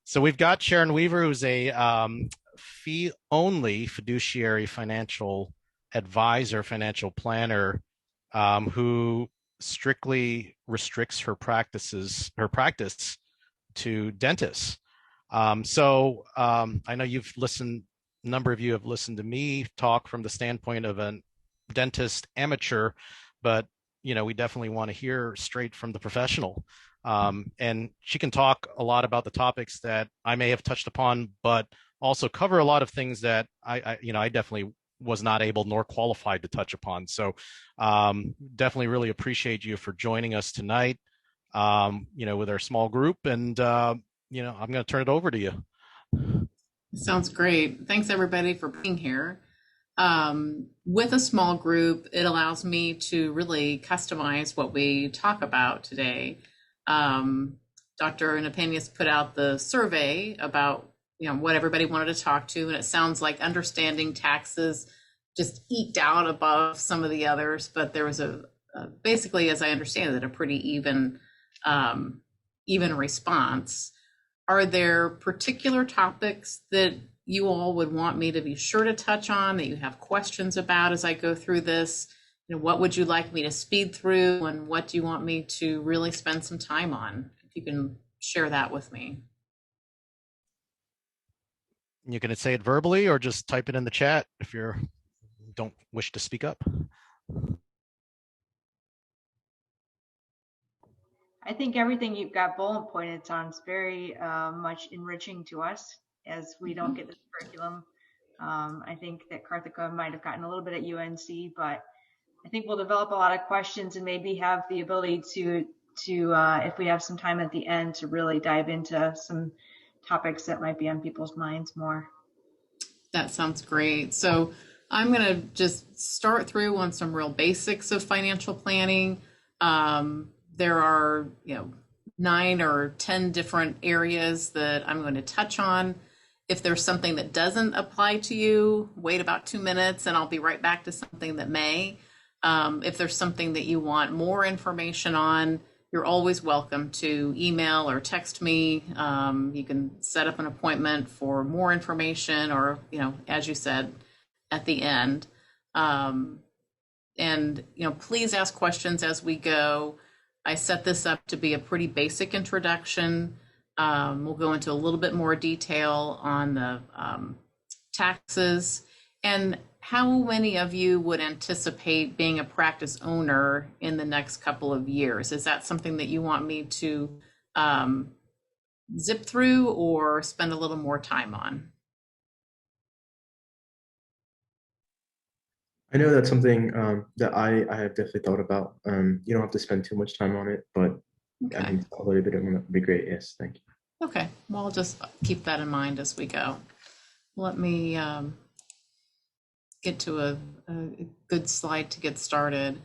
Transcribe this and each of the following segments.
So we've got Sharon Weaver, who's a fee-only fiduciary financial advisor, financial planner, who strictly restricts her practice to dentists. I know a number of you have listened to me talk from the standpoint of a dentist amateur, but we definitely want to hear straight from the professional. And she can talk a lot about the topics that I may have touched upon, but also cover a lot of things that I definitely was not able nor qualified to touch upon. So definitely really appreciate you for joining us tonight, with our small group. And, I'm going to turn it over to you. Sounds great. Thanks everybody for being here. With a small group, it allows me to really customize what we talk about today. Dr. Napenas put out the survey about what everybody wanted to talk to, and it sounds like understanding taxes just eked out above some of the others, but there was basically, as I understand it, a pretty even response. Are there particular topics that you all would want me to be sure to touch on, that you have questions about as I go through this? What would you like me to speed through, and what do you want me to really spend some time on? If you can share that with me. You can say it verbally or just type it in the chat if you don't wish to speak up. I think everything you've got bullet pointed sounds very much enriching to us as we don't get this curriculum. I think that Karthika might have gotten a little bit at UNC, but I think we'll develop a lot of questions and maybe have the ability to if we have some time at the end, to really dive into some topics that might be on people's minds more. That sounds great. So I'm going to just start through on some real basics of financial planning. There are 9 or 10 different areas that I'm going to touch on. If there's something that doesn't apply to you, wait about 2 minutes and I'll be right back to something that may. If there's something that you want more information on, you're always welcome to email or text me. You can set up an appointment for more information, or, as you said, at the end. Please ask questions as we go. I set this up to be a pretty basic introduction. We'll go into a little bit more detail on the taxes, and how many of you would anticipate being a practice owner in the next couple of years? Is that something that you want me to zip through or spend a little more time on? I know that's something that I have definitely thought about. You don't have to spend too much time on it, but Okay. I think a little bit would be great. Yes, thank you. Okay, well, I'll just keep that in mind as we go. Let me get to a good slide to get started.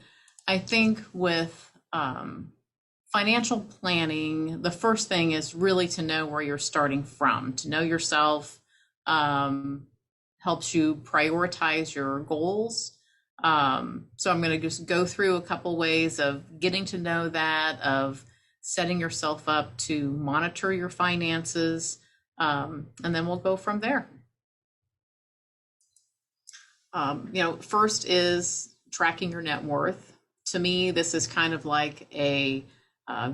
I think with financial planning, the first thing is really to know where you're starting from. To know yourself helps you prioritize your goals. So I'm going to just go through a couple ways of getting to know that, of setting yourself up to monitor your finances, and then we'll go from there. First is tracking your net worth. To me, this is kind of like a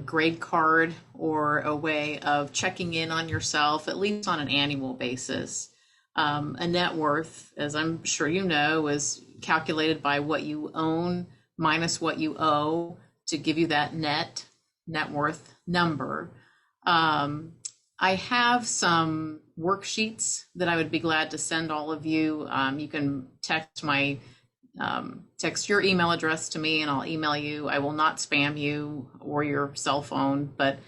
grade card, or a way of checking in on yourself, at least on an annual basis. A net worth, as I'm sure you know, is calculated by what you own minus what you owe to give you that net worth number. I have some worksheets that I would be glad to send all of you. You can text your email address to me and I'll email you. I will not spam you or your cell phone, but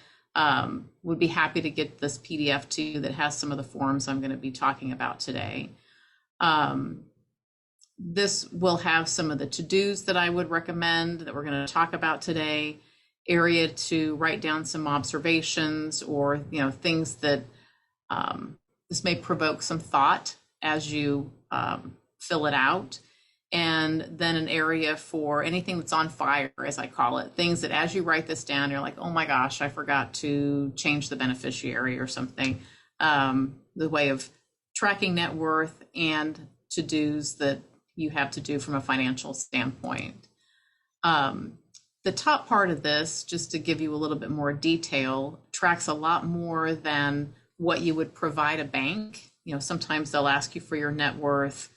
would be happy to get this PDF to you that has some of the forms I'm going to be talking about today. This will have some of the to-dos that I would recommend that we're going to talk about today, area to write down some observations, or things that this may provoke some thought as you fill it out. And then an area for anything that's on fire, as I call it, things that as you write this down, you're like, oh my gosh, I forgot to change the beneficiary or something. the way of tracking net worth and to-dos that you have to do from a financial standpoint. The top part of this, just to give you a little bit more detail, tracks a lot more than what you would provide a bank. You know, sometimes they'll ask you for your net worth,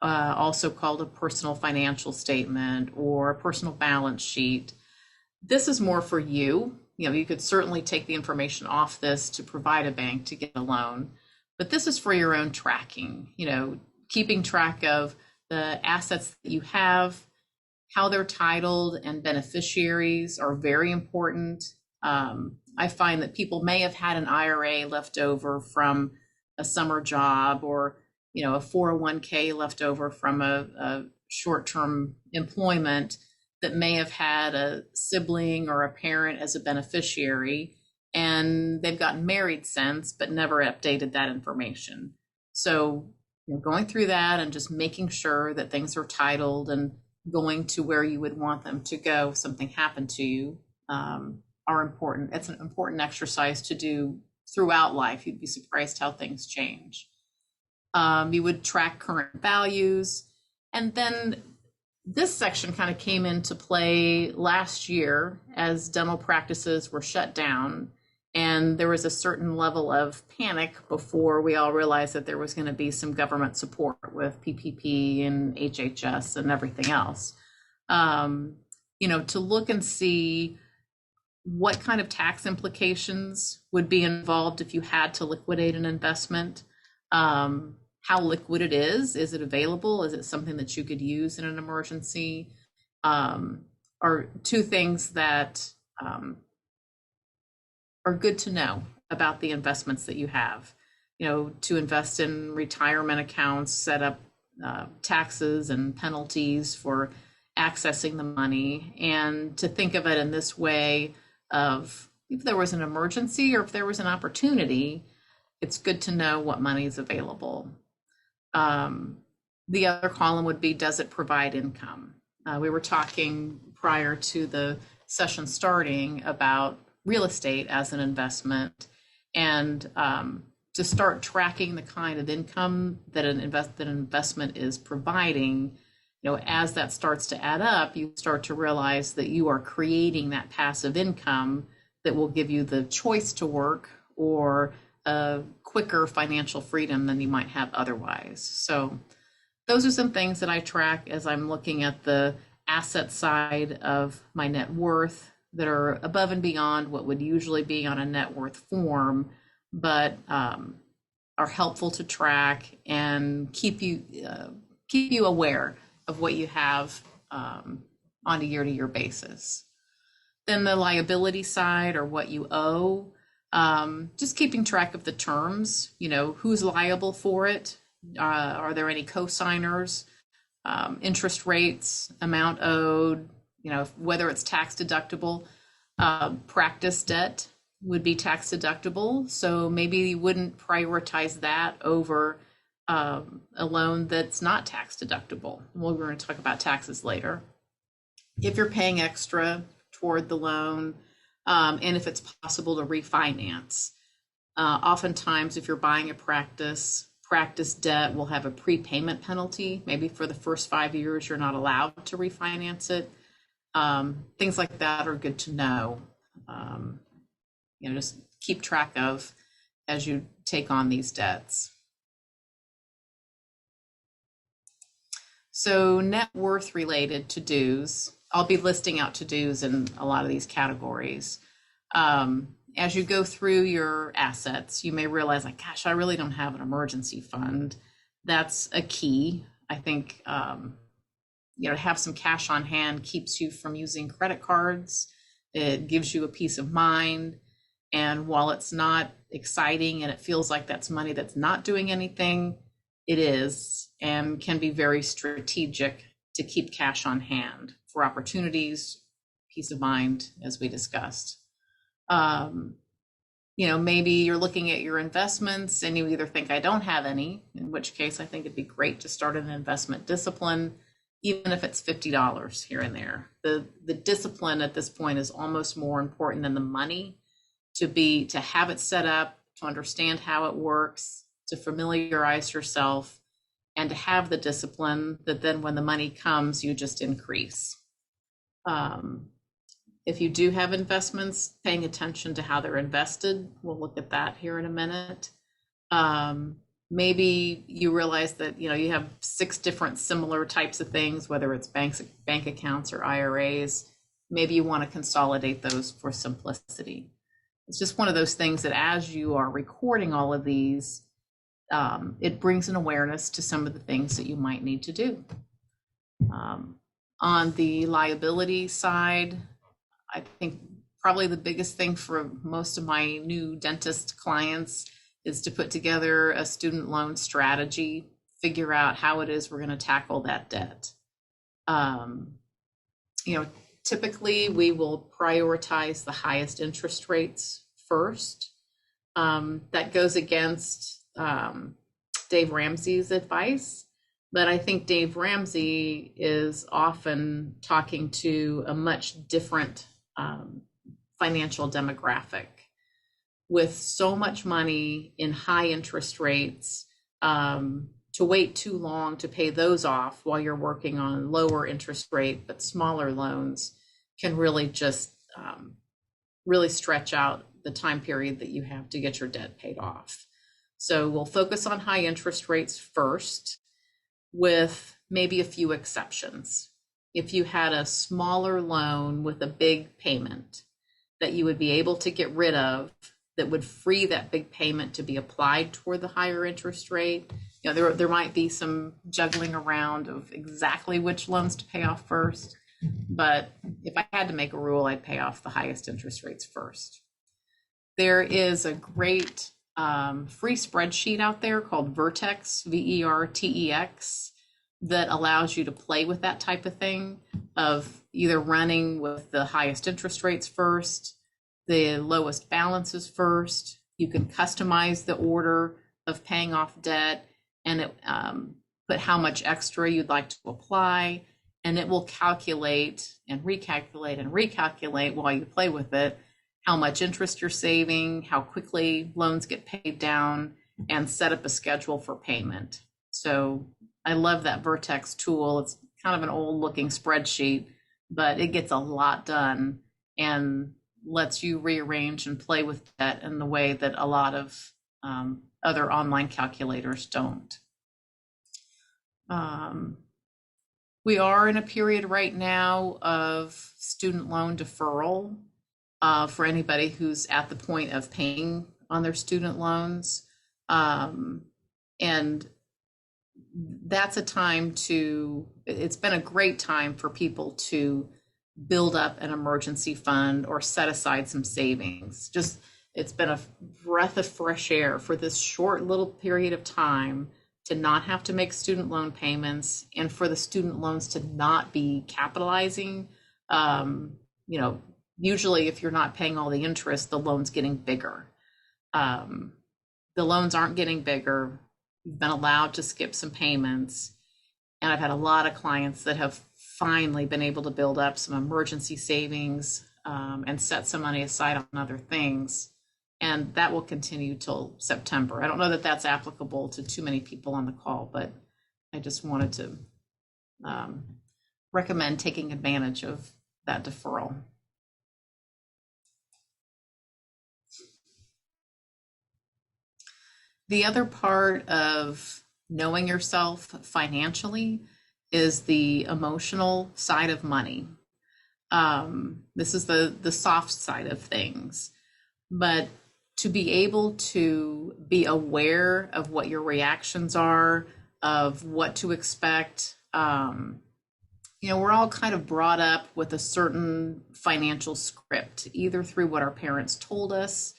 also called a personal financial statement or a personal balance sheet. This is more for you. You know, you could certainly take the information off this to provide a bank to get a loan, but this is for your own tracking, you know, keeping track of the assets that you have, how they're titled, and beneficiaries are very important. I find that people may have had an IRA left over from a summer job, or, you know, a 401k left over from a short-term employment that may have had a sibling or a parent as a beneficiary, and they've gotten married since, but never updated that information. So, you know, going through that and just making sure that things are titled and going to where you would want them to go if something happened to you are important. It's an important exercise to do throughout life. You'd be surprised how things change. You would track current values. And then this section kind of came into play last year as dental practices were shut down. And there was a certain level of panic before we all realized that there was going to be some government support with PPP and HHS and everything else. You know, to look and see what kind of tax implications would be involved if you had to liquidate an investment, how liquid it is it available? Is it something that you could use in an emergency? Are two things that are good to know about the investments that you have. You know, to invest in retirement accounts, set up taxes and penalties for accessing the money, and to think of it in this way of if there was an emergency or if there was an opportunity, it's good to know what money is available. The other column would be, does it provide income? We were talking prior to the session starting about real estate as an investment, and to start tracking the kind of income that an investment is providing. You know, as that starts to add up, you start to realize that you are creating that passive income that will give you the choice to work or a quicker financial freedom than you might have otherwise. So those are some things that I track as I'm looking at the asset side of my net worth that are above and beyond what would usually be on a net worth form, but are helpful to track and keep you aware of what you have on a year-to-year basis. Then the liability side, or what you owe, just keeping track of the terms, you know, who's liable for it, are there any co-signers, interest rates, amount owed, you know, whether it's tax deductible. Practice debt would be tax deductible, so maybe you wouldn't prioritize that over a loan that's not tax deductible. Well, we're going to talk about taxes later. If you're paying extra toward the loan, and if it's possible to refinance. Oftentimes, if you're buying a practice debt will have a prepayment penalty. Maybe for the first 5 years, you're not allowed to refinance it. Things like that are good to know. You know, just keep track of as you take on these debts. So net worth related to-dos, I'll be listing out to-dos in a lot of these categories. As you go through your assets, you may realize, like, gosh, I really don't have an emergency fund. That's a key. I think, you know, to have some cash on hand keeps you from using credit cards. It gives you a peace of mind. And while it's not exciting and it feels like that's money that's not doing anything, it is, and can be very strategic to keep cash on hand for opportunities, peace of mind, as we discussed. You know, maybe you're looking at your investments and you either think I don't have any, in which case I think it'd be great to start an investment discipline, even if it's $50 here and there. The discipline at this point is almost more important than the money, to have it set up to understand how it works, to familiarize yourself, and to have the discipline that then when the money comes, you just increase. If you do have investments, paying attention to how they're invested, we'll look at that here in a minute. Maybe you realize that you have 6 different similar types of things, whether it's bank accounts or IRAs. Maybe you want to consolidate those for simplicity. It's just one of those things that as you are recording all of these, it brings an awareness to some of the things that you might need to do. On the liability side, I think probably the biggest thing for most of my new dentist clients is to put together a student loan strategy, figure out how it is we're going to tackle that debt. Typically we will prioritize the highest interest rates first. That goes against Dave Ramsey's advice, but I think Dave Ramsey is often talking to a much different financial demographic. With so much money in high interest rates, to wait too long to pay those off while you're working on lower interest rate but smaller loans can really just really stretch out the time period that you have to get your debt paid off. So we'll focus on high interest rates first, with maybe a few exceptions. If you had a smaller loan with a big payment that you would be able to get rid of, that would free that big payment to be applied toward the higher interest rate, there might be some juggling around of exactly which loans to pay off first. But if I had to make a rule, I'd pay off the highest interest rates first. There is a great free spreadsheet out there called Vertex, VERTEX, that allows you to play with that type of thing, of either running with the highest interest rates first, the lowest balances first. You can customize the order of paying off debt, and put how much extra you'd like to apply, and it will calculate and recalculate while you play with it how much interest you're saving, how quickly loans get paid down, and set up a schedule for payment. So I love that Vertex tool. It's kind of an old looking spreadsheet, but it gets a lot done and lets you rearrange and play with that in the way that a lot of other online calculators don't. We are in a period right now of student loan deferral for anybody who's at the point of paying on their student loans. And that's a time it's been a great time for people to build up an emergency fund or set aside some savings. It's been a breath of fresh air for this short little period of time to not have to make student loan payments, and for the student loans to not be capitalizing. Usually if you're not paying all the interest, the loan's getting bigger. The loans aren't getting bigger. You've been allowed to skip some payments. And I've had a lot of clients that have finally been able to build up some emergency savings and set some money aside on other things. And that will continue till September. I don't know that that's applicable to too many people on the call, but I just wanted to recommend taking advantage of that deferral. The other part of knowing yourself financially is the emotional side of money. This is the soft side of things, but to be able to be aware of what your reactions are, of what to expect. We're all kind of brought up with a certain financial script, either through what our parents told us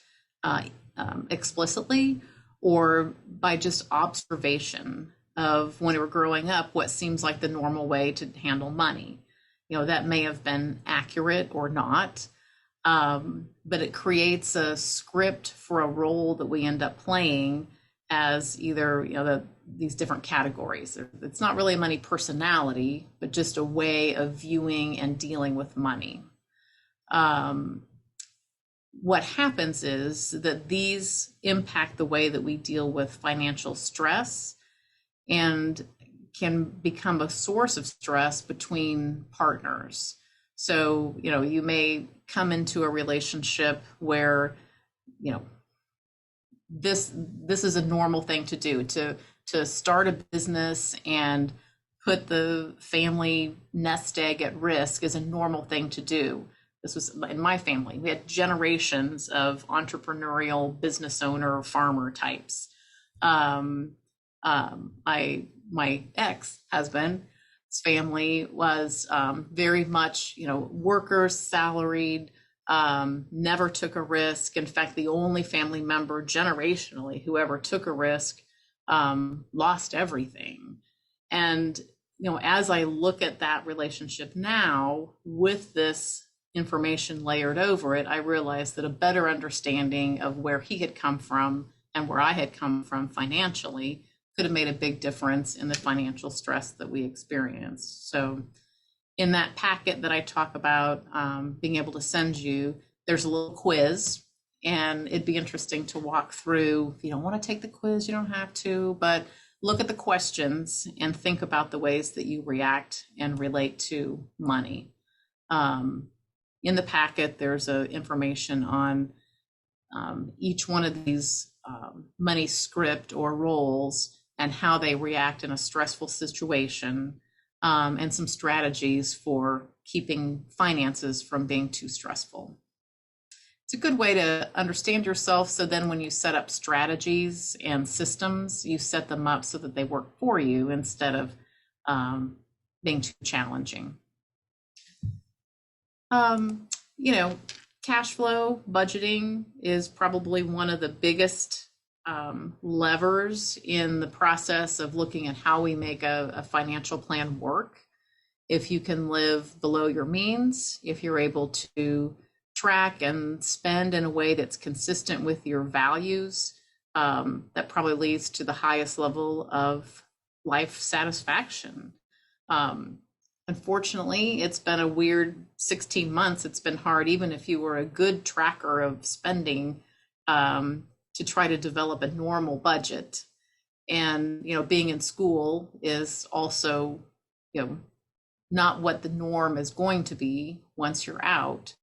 explicitly, or by just observation of when we were growing up, what seems like the normal way to handle money. That may have been accurate or not, but it creates a script for a role that we end up playing as either, these different categories. It's not really a money personality, but just a way of viewing and dealing with money. what happens is that these impact the way that we deal with financial stress and can become a source of stress between partners. So, you may come into a relationship where, this is a normal thing to do, to start a business and put the family nest egg at risk is a normal thing to do. This was in my family. We had generations of entrepreneurial business owner, farmer types. My ex-husband's family was very much, workers, salaried, never took a risk. In fact, the only family member generationally who ever took a risk lost everything. And, as I look at that relationship now with this information layered over it, I realized that a better understanding of where he had come from and where I had come from financially could have made a big difference in the financial stress that we experienced. So in that packet that I talk about being able to send you, there's a little quiz, and it'd be interesting to walk through. If you don't want to take the quiz, you don't have to, but look at the questions and think about the ways that you react and relate to money. In the packet, there's information on each one of these money script or roles and how they react in a stressful situation, and some strategies for keeping finances from being too stressful. It's a good way to understand yourself, so then when you set up strategies and systems, you set them up so that they work for you instead of being too challenging. Cash flow budgeting is probably one of the biggest levers in the process of looking at how we make a financial plan work. If you can live below your means, if you're able to track and spend in a way that's consistent with your values, that probably leads to the highest level of life satisfaction. Unfortunately, it's been a weird 16 months. It's been hard, even if you were a good tracker of spending, to try to develop a normal budget. And, being in school is also, not what the norm is going to be once you're out.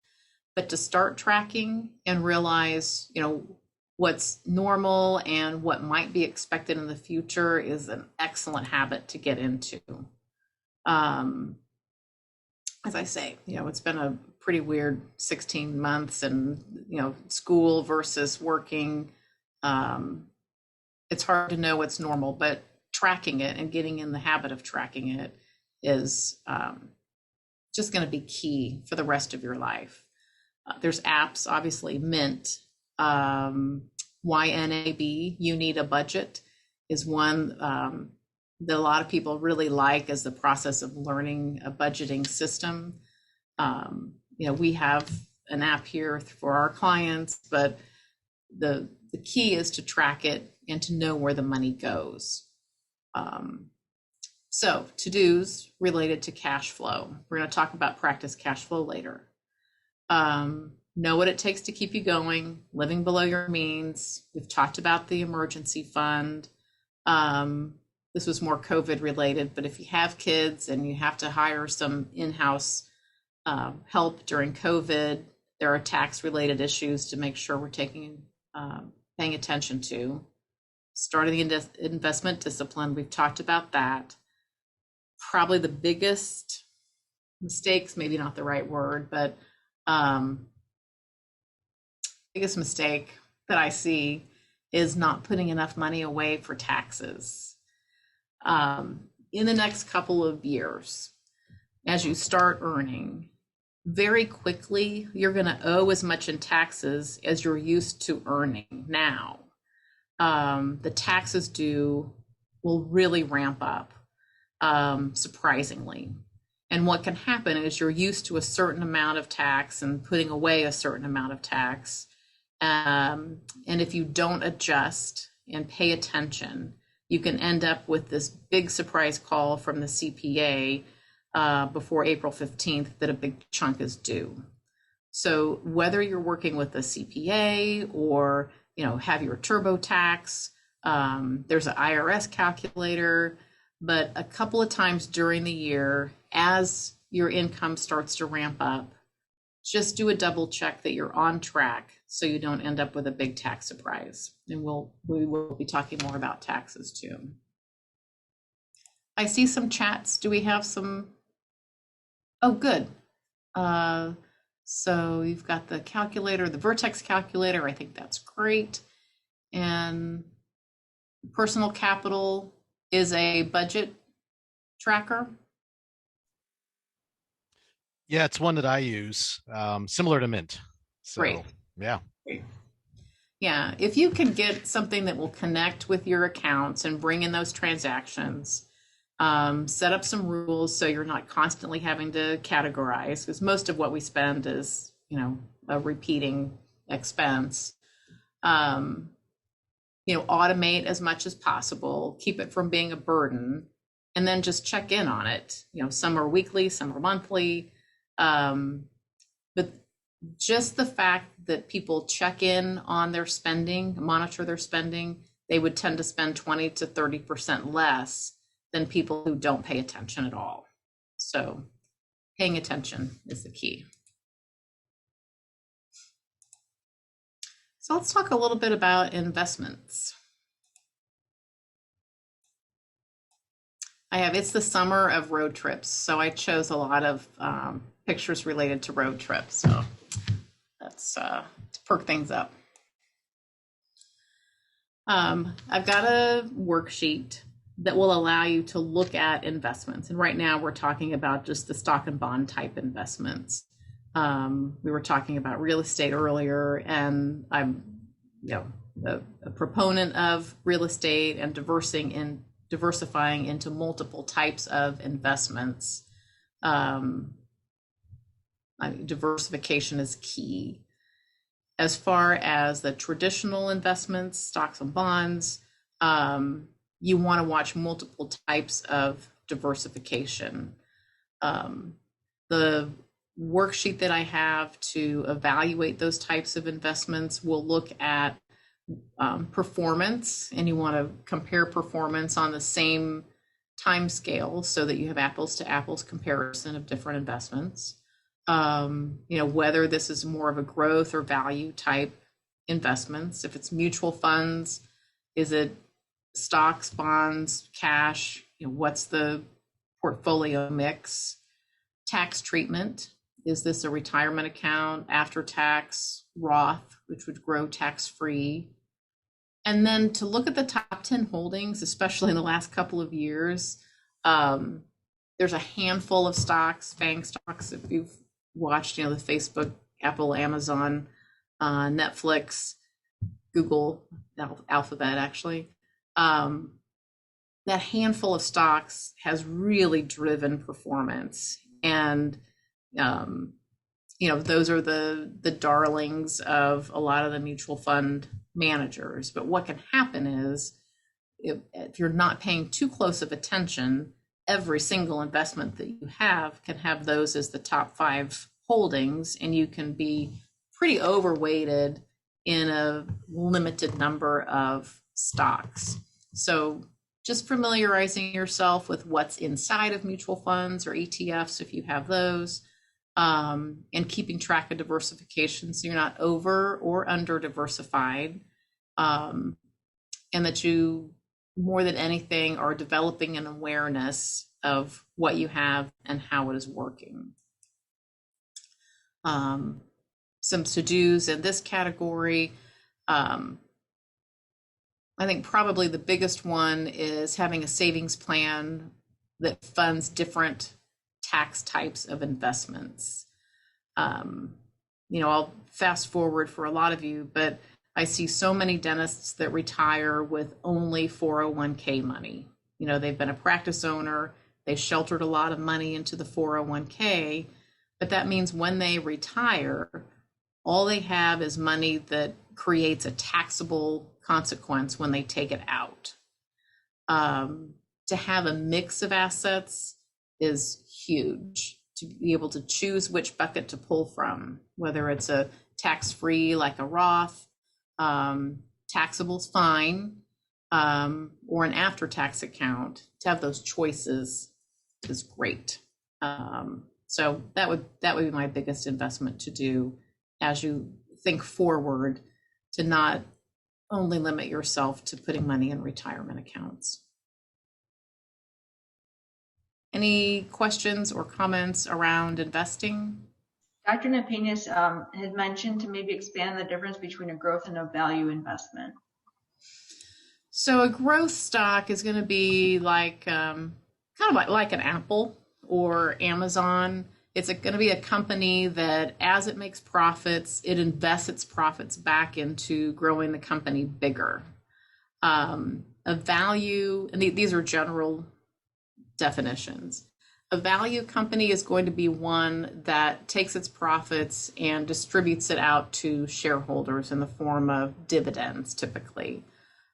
But to start tracking and realize, what's normal and what might be expected in the future is an excellent habit to get into. As I say, it's been a pretty weird 16 months, and, school versus working. It's hard to know what's normal, but tracking it and getting in the habit of tracking it is just going to be key for the rest of your life. There's apps, obviously, Mint, YNAB, You Need a Budget, is one that a lot of people really like as the process of learning a budgeting system. We have an app here for our clients, but the key is to track it and to know where the money goes. So to-dos related to cash flow. We're going to talk about practice cash flow later. Know what it takes to keep you going, living below your means. We've talked about the emergency fund. This was more COVID related, but if you have kids and you have to hire some in-house help during COVID, there are tax related issues to make sure we're paying attention to. Starting the investment discipline, we've talked about that. Probably the biggest mistakes, maybe not the right word, but biggest mistake that I see is not putting enough money away for taxes. In the next couple of years, as you start earning, very quickly, you're going to owe as much in taxes as you're used to earning now. The taxes due will really ramp up, surprisingly. And what can happen is you're used to a certain amount of tax and putting away a certain amount of tax. And if you don't adjust and pay attention, you can end up with this big surprise call from the CPA before April 15th that a big chunk is due. So whether you're working with a CPA or, have your TurboTax, there's an IRS calculator, but a couple of times during the year, as your income starts to ramp up, just do a double check that you're on track so you don't end up with a big tax surprise. And we will be talking more about taxes too. I see some chats. Do we have some? Oh, good. So you've got the calculator, the Vertex calculator. I think that's great. And personal capital is a budget tracker. Yeah, it's one that I use, similar to Mint. So, Great. Yeah. Great. Yeah, if you can get something that will connect with your accounts and bring in those transactions, set up some rules so you're not constantly having to categorize, because most of what we spend is, a repeating expense. Automate as much as possible, keep it from being a burden, and then just check in on it. Some are weekly, some are monthly. But just the fact that people check in on their spending, monitor their spending, they would tend to spend 20 to 30% less than people who don't pay attention at all. So paying attention is the key. So let's talk a little bit about investments. It's the summer of road trips, so I chose a lot of pictures related to road trips. So that's to perk things up. I've got a worksheet that will allow you to look at investments. And right now we're talking about just the stock and bond type investments. We were talking about real estate earlier, and I'm a proponent of real estate and diversifying into multiple types of investments. Diversification is key. As far as the traditional investments, stocks and bonds, you want to watch multiple types of diversification. The worksheet that I have to evaluate those types of investments will look at performance, and you want to compare performance on the same time scale so that you have apples to apples comparison of different investments. Whether this is more of a growth or value type investments. If it's mutual funds, is it stocks, bonds, cash? What's the portfolio mix? Tax treatment. Is this a retirement account, after tax, Roth, which would grow tax-free? And then to look at the top 10 holdings, especially in the last couple of years, there's a handful of stocks, FANG stocks, if you've watched, the Facebook, Apple, Amazon, Netflix, Google, Alphabet, actually. That handful of stocks has really driven performance. And those are the darlings of a lot of the mutual fund managers. But what can happen is if you're not paying too close of attention, every single investment that you have can have those as the top 5 holdings, and you can be pretty overweighted in a limited number of stocks. So just familiarizing yourself with what's inside of mutual funds or ETFs if you have those, and keeping track of diversification so you're not over or under diversified, and that you, more than anything, are developing an awareness of what you have and how it is working. Some to-dos in this category. I think probably the biggest one is having a savings plan that funds different tax types of investments. I'll fast forward for a lot of you, but I see so many dentists that retire with only 401k money. They've been a practice owner, they sheltered a lot of money into the 401k, but that means when they retire, all they have is money that creates a taxable consequence when they take it out. To have a mix of assets is huge to be able to choose which bucket to pull from, whether it's a tax-free like a Roth, taxable's fine, or an after-tax account. To have those choices is great. So that would be my biggest investment to do as you think forward, to not only limit yourself to putting money in retirement accounts. Any questions or comments around investing? Dr. Napenas had mentioned to maybe expand the difference between a growth and a value investment. So a growth stock is going to be like kind of like an Apple or Amazon. It's going to be a company that, as it makes profits, it invests its profits back into growing the company bigger. A value, and these are general definitions. A value company is going to be one that takes its profits and distributes it out to shareholders in the form of dividends, typically.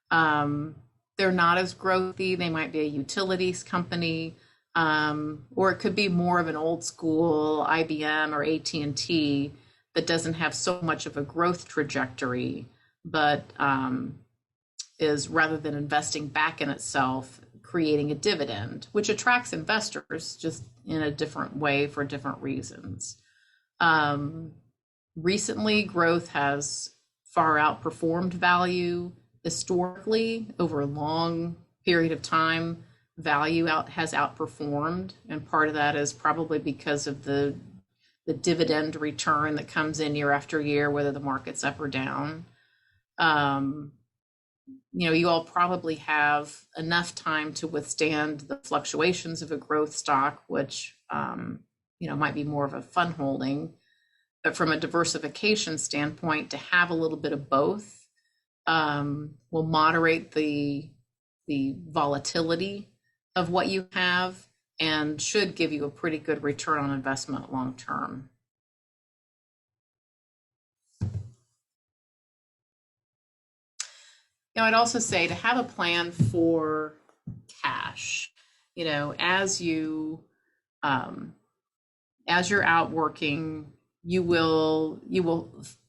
They're not as growthy. They might be a utilities company, or it could be more of an old school IBM or AT&T that doesn't have so much of a growth trajectory, but is, rather than investing back in itself, creating a dividend, which attracts investors just in a different way for different reasons. Recently, growth has far outperformed value. Historically, over a long period of time, value has outperformed, and part of that is probably because of the dividend return that comes in year after year, whether the market's up or down. You all probably have enough time to withstand the fluctuations of a growth stock, which might be more of a fun holding. But from a diversification standpoint, to have a little bit of both will moderate the volatility of what you have and should give you a pretty good return on investment long term. I'd also say to have a plan for cash, as you're out working, you will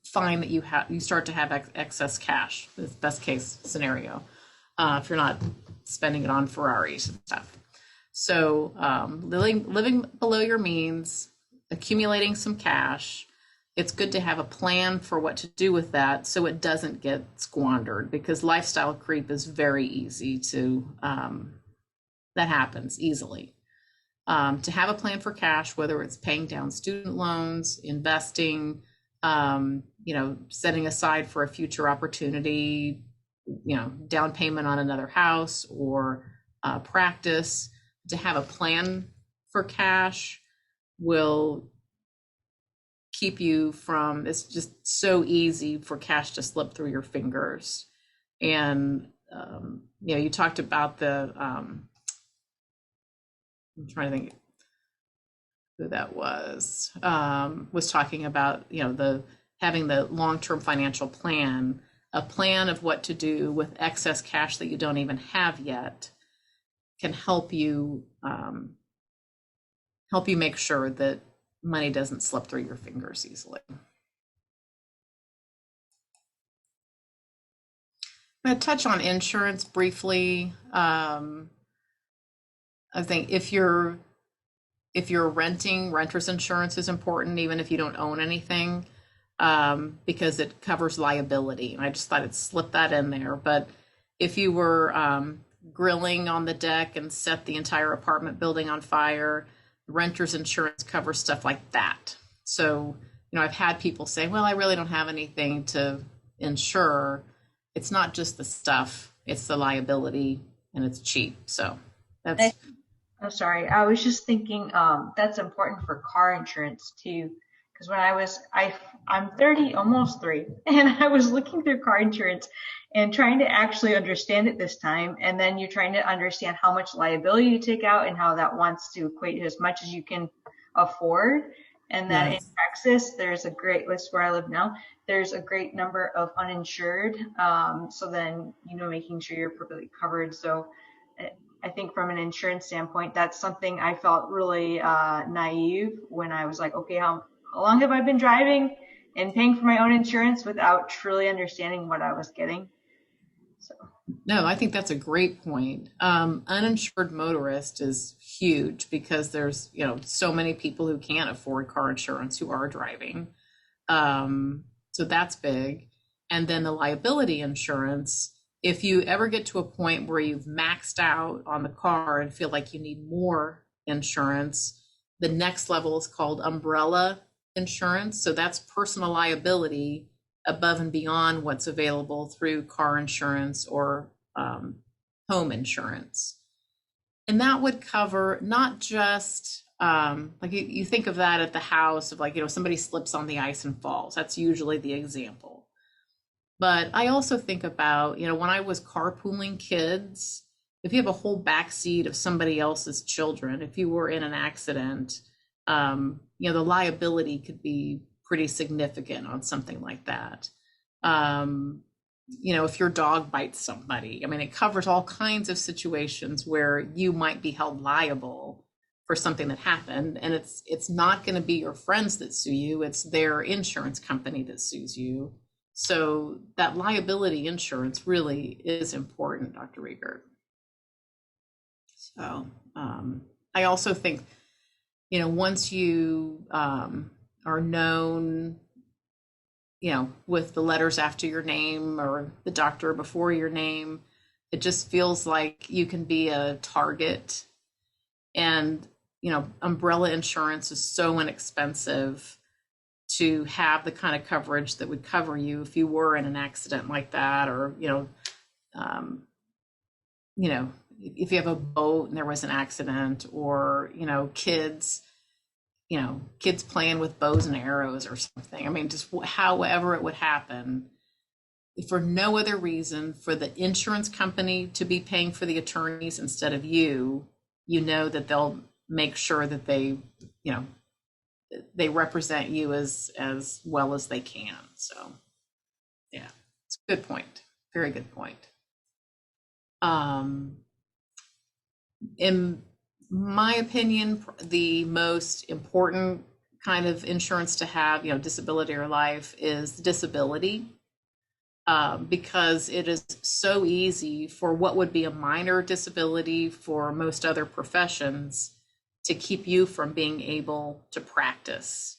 find that you start to have excess cash. That's best case scenario, if you're not spending it on Ferraris and stuff. So living below your means, accumulating some cash. It's good to have a plan for what to do with that so it doesn't get squandered, because lifestyle creep is very easy to, that happens easily. To have a plan for cash, whether it's paying down student loans, investing, setting aside for a future opportunity, down payment on another house or practice, to have a plan for cash will keep you from, it's just so easy for cash to slip through your fingers. And, you talked about I'm trying to think who that was talking about, having the long-term financial plan, a plan of what to do with excess cash that you don't even have yet can help you make sure that money doesn't slip through your fingers easily. I'm going to touch on insurance briefly. I think if you're renting, renter's insurance is important, even if you don't own anything, because it covers liability. And I just thought I'd slip that in there. But if you were grilling on the deck and set the entire apartment building on fire, renter's insurance covers stuff like that. So, I've had people say, well, I really don't have anything to insure. It's not just the stuff, it's the liability, and it's cheap. So that's... I'm sorry. I was just thinking that's important for car insurance too. Because when I'm 30, almost 3, and I was looking through car insurance and trying to actually understand it this time. And then you're trying to understand how much liability you take out and how that wants to equate to as much as you can afford. And then in Texas, there's a great list where I live now. There's a great number of uninsured. So then, making sure you're perfectly covered. So I think from an insurance standpoint, that's something I felt really naive when I was like, okay, how long have I been driving and paying for my own insurance without truly understanding what I was getting? So. No, I think that's a great point. Uninsured motorist is huge because there's, so many people who can't afford car insurance who are driving. So that's big. And then the liability insurance, if you ever get to a point where you've maxed out on the car and feel like you need more insurance, the next level is called umbrella insurance. So that's personal liability above and beyond what's available through car insurance or home insurance. And that would cover not just like you think of that at the house of like, somebody slips on the ice and falls. That's usually the example. But I also think about, when I was carpooling kids, if you have a whole back seat of somebody else's children, if you were in an accident, the liability could be pretty significant on something like that. If your dog bites somebody, it covers all kinds of situations where you might be held liable for something that happened. And it's not going to be your friends that sue you. It's their insurance company that sues you. So that liability insurance really is important, Dr. Riegert. So I also think, once you are known, with the letters after your name or the doctor before your name, it just feels like you can be a target. And, umbrella insurance is so inexpensive to have the kind of coverage that would cover you if you were in an accident like that, or, if you have a boat and there was an accident, or, kids playing with bows and arrows or something. Just however it would happen, for no other reason, for the insurance company to be paying for the attorneys instead of you, that they'll make sure that they represent you as well as they can. So yeah, it's a good point. Very good point. In my opinion, the most important kind of insurance to have, disability or life, is disability, because it is so easy for what would be a minor disability for most other professions to keep you from being able to practice.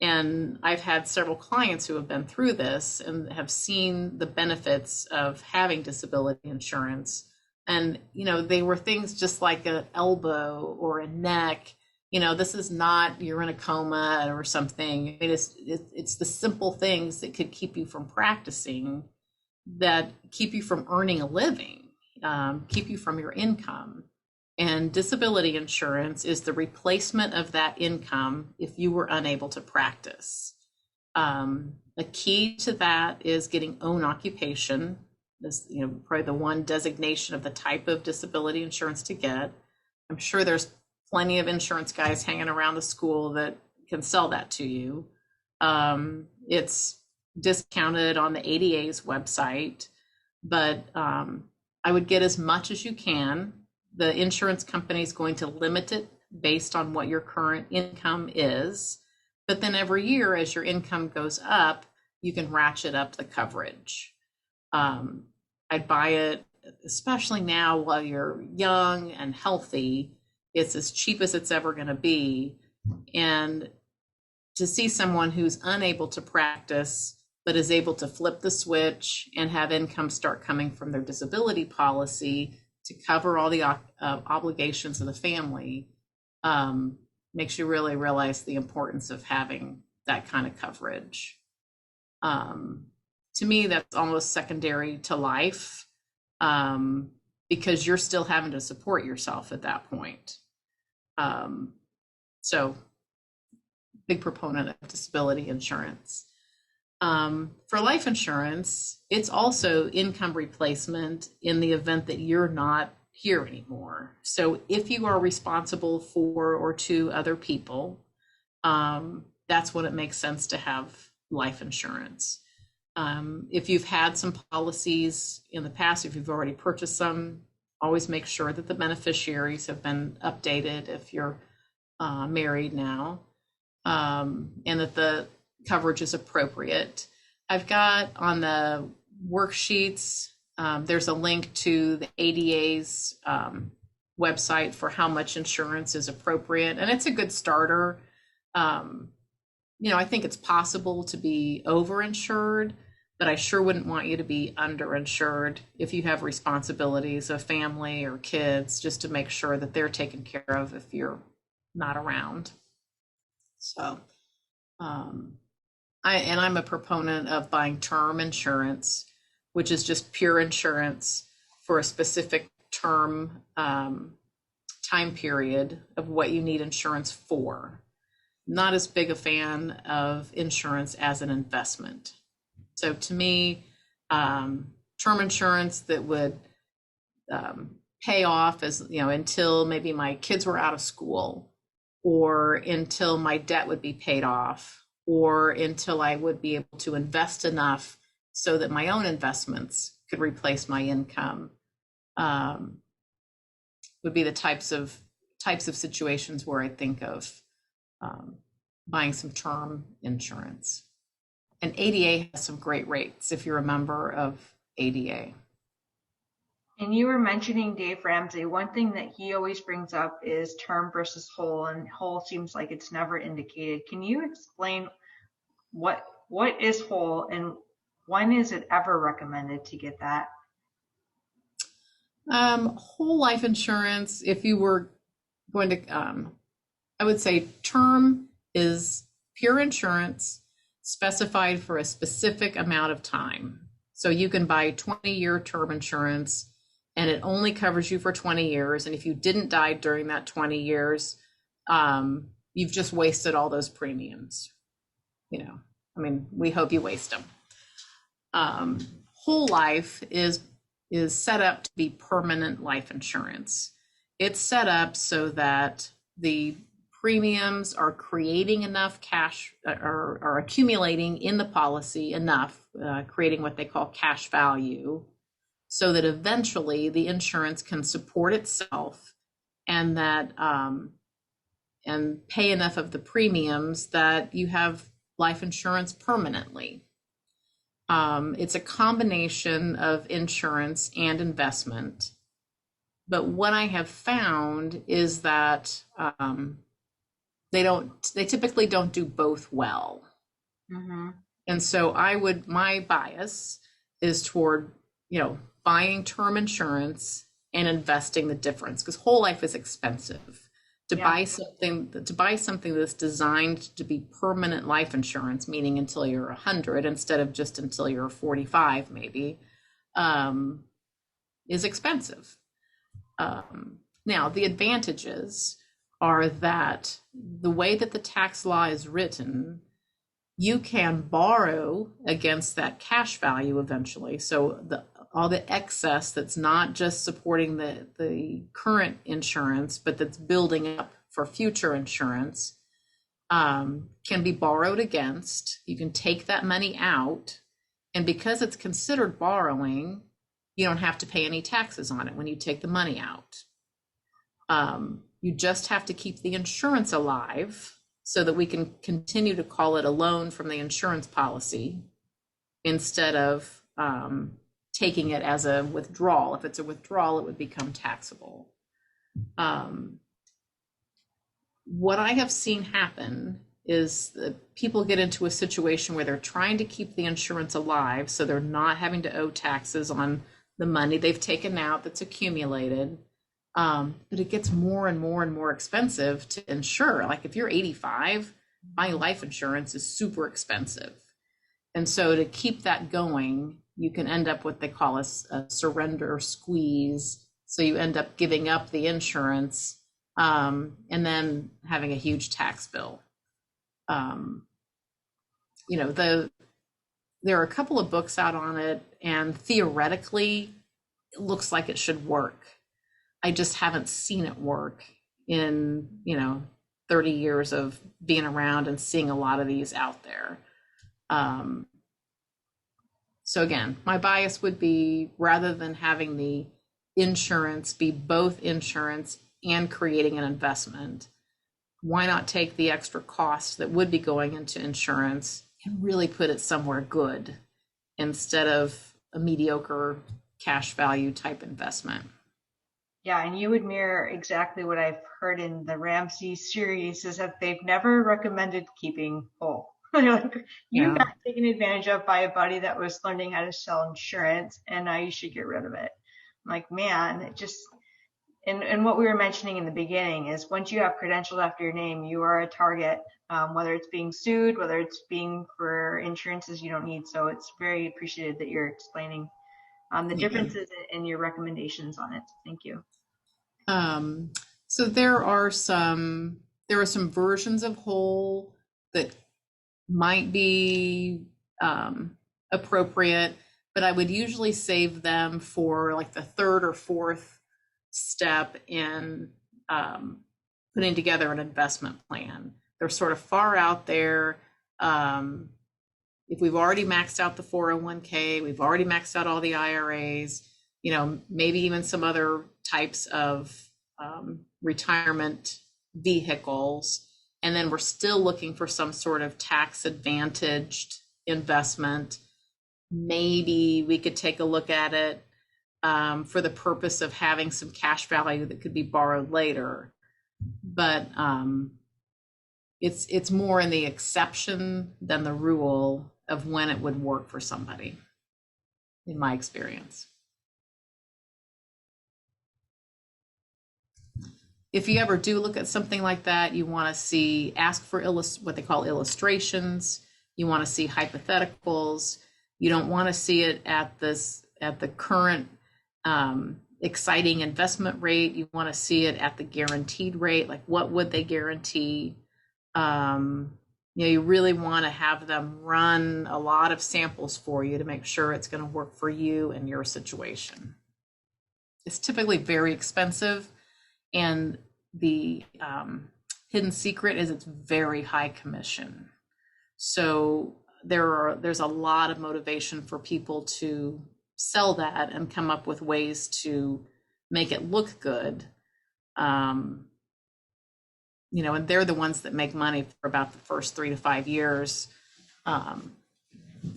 And I've had several clients who have been through this and have seen the benefits of having disability insurance. And, they were things just like an elbow or a neck. This is not, you're in a coma or something. It's the simple things that could keep you from practicing, that keep you from earning a living, keep you from your income. And disability insurance is the replacement of that income if you were unable to practice. A key to that is getting own occupation. This, probably the one designation of the type of disability insurance to get. I'm sure there's plenty of insurance guys hanging around the school that can sell that to you. It's discounted on the ADA's website, but I would get as much as you can. The insurance company is going to limit it based on what your current income is. But then every year, as your income goes up, you can ratchet up the coverage. I'd buy it, especially now while you're young and healthy. It's as cheap as it's ever going to be. And to see someone who's unable to practice, but is able to flip the switch and have income start coming from their disability policy to cover all the obligations of the family, makes you really realize the importance of having that kind of coverage. To me, that's almost secondary to life, because you're still having to support yourself at that point. So big proponent of disability insurance. For life insurance, it's also income replacement in the event that you're not here anymore. So if you are responsible for or to other people, that's when it makes sense to have life insurance. If you've had some policies in the past, if you've already purchased some, Always make sure that the beneficiaries have been updated if you're married now, and that the coverage is appropriate. I've got on the worksheets, there's a link to the ADA's website for how much insurance is appropriate, and it's a good starter. I think it's possible to be overinsured, but I sure wouldn't want you to be underinsured if you have responsibilities of family or kids, just to make sure that they're taken care of if you're not around. So, I'm a proponent of buying term insurance, which is just pure insurance for a specific term time period of what you need insurance for. Not as big a fan of insurance as an investment. So to me, term insurance that would pay off as, until maybe my kids were out of school, or until my debt would be paid off, or until I would be able to invest enough so that my own investments could replace my income, would be the types of situations where I think of buying some term insurance. And ADA has some great rates if you're a member of ADA. And you were mentioning Dave Ramsey. One thing that he always brings up is term versus whole, and whole seems like it's never indicated. Can you explain what is whole, and when is it ever recommended to get that? Whole life insurance, if you were going to, I would say term is pure insurance specified for a specific amount of time. So you can buy 20-year term insurance and it only covers you for 20 years. And if you didn't die during that 20 years, you've just wasted all those premiums. We hope you waste them. Whole life is set up to be permanent life insurance. It's set up so that the premiums are creating enough cash, or are accumulating in the policy enough, creating what they call cash value, so that eventually the insurance can support itself, and that and pay enough of the premiums that you have life insurance permanently. It's a combination of insurance and investment. But what I have found is that they typically don't do both well. Mm-hmm. And so my bias is toward, buying term insurance and investing the difference, because whole life is expensive. To buy something that's designed to be permanent life insurance, meaning until you're 100 instead of just until you're 45 maybe, is expensive. Now, the advantages are that the way that the tax law is written, you can borrow against that cash value eventually. So all the excess that's not just supporting the current insurance, but that's building up for future insurance, can be borrowed against. You can take that money out, and because it's considered borrowing, you don't have to pay any taxes on it when you take the money out. You just have to keep the insurance alive so that we can continue to call it a loan from the insurance policy instead of taking it as a withdrawal. If it's a withdrawal, it would become taxable. What I have seen happen is that people get into a situation where they're trying to keep the insurance alive, so they're not having to owe taxes on the money they've taken out that's accumulated. But it gets more and more and more expensive to insure. Like if you're 85, buying life insurance is super expensive. And so to keep that going, you can end up what they call a surrender squeeze. So you end up giving up the insurance and then having a huge tax bill. There are a couple of books out on it, and theoretically, it looks like it should work. I just haven't seen it work in, 30 years of being around and seeing a lot of these out there. So again, my bias would be, rather than having the insurance be both insurance and creating an investment? Why not take the extra cost that would be going into insurance and really put it somewhere good instead of a mediocre cash value type investment? Yeah, and you would mirror exactly what I've heard in the Ramsey series, is that they've never recommended keeping whole. Like, you Yeah. got taken advantage of by a buddy that was learning how to sell insurance, and now you should get rid of it. I'm like, man, it just, and what we were mentioning in the beginning is once you have credentials after your name, you are a target, whether it's being sued, whether it's being for insurances you don't need. So it's very appreciated that you're explaining the differences in your recommendations on it. Thank you. So there are some versions of whole that might be appropriate, but I would usually save them for like the third or fourth step in putting together an investment plan. They're sort of far out there. If we've already maxed out the 401k, we've already maxed out all the IRAs, maybe even some other types of retirement vehicles, and then we're still looking for some sort of tax advantaged investment. Maybe we could take a look at it for the purpose of having some cash value that could be borrowed later. But it's more in the exception than the rule of when it would work for somebody, in my experience. If you ever do look at something like that, you want to ask for what they call illustrations. You want to see hypotheticals. You don't want to see it at the current exciting investment rate. You want to see it at the guaranteed rate. Like, what would they guarantee? You really want to have them run a lot of samples for you to make sure it's going to work for you and your situation. It's typically very expensive, and the hidden secret is it's very high commission. So there's a lot of motivation for people to sell that and come up with ways to make it look good. And they're the ones that make money for about the first 3 to 5 years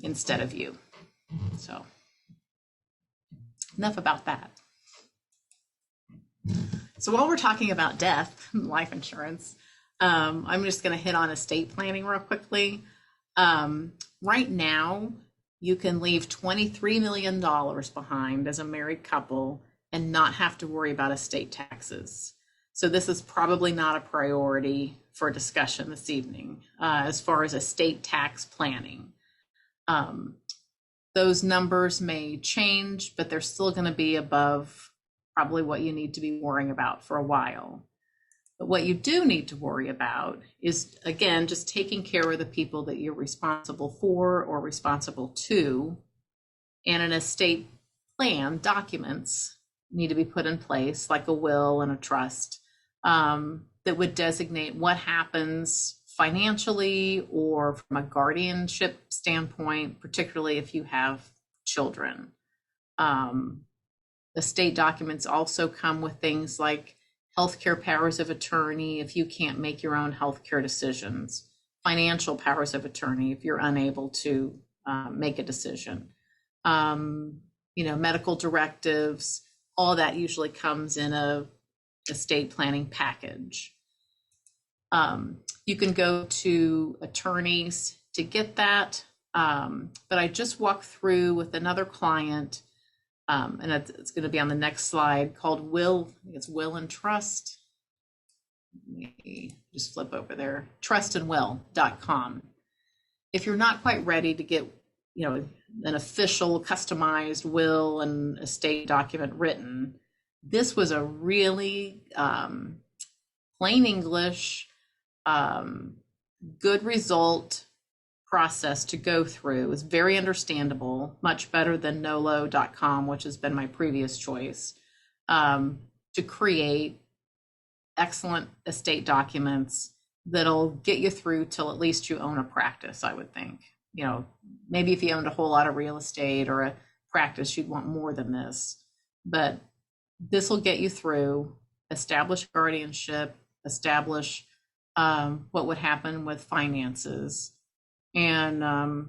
instead of you. So enough about that. So while we're talking about death, life insurance, I'm just going to hit on estate planning real quickly. Right now, you can leave $23 million behind as a married couple and not have to worry about estate taxes. So this is probably not a priority for discussion this evening as far as estate tax planning. Those numbers may change, but they're still going to be above probably what you need to be worrying about for a while. But what you do need to worry about is, again, just taking care of the people that you're responsible for or responsible to. And an estate plan, documents need to be put in place, like a will and a trust, that would designate what happens financially or from a guardianship standpoint, particularly if you have children. Estate documents also come with things like healthcare powers of attorney if you can't make your own healthcare decisions, financial powers of attorney if you're unable to make a decision, medical directives. All that usually comes in a estate planning package. You can go to attorneys to get that, but I just walked through with another client, and it's going to be on the next slide, called Will, I think it's Will and Trust. Let me just flip over there, trustandwill.com. If you're not quite ready to get, an official customized will and estate document written, this was a really plain English, good result process to go through. It was very understandable, much better than nolo.com, which has been my previous choice, to create excellent estate documents that'll get you through till at least you own a practice, I would think. Maybe if you owned a whole lot of real estate or a practice, you'd want more than this. But This will get you through, establish guardianship, establish what would happen with finances, and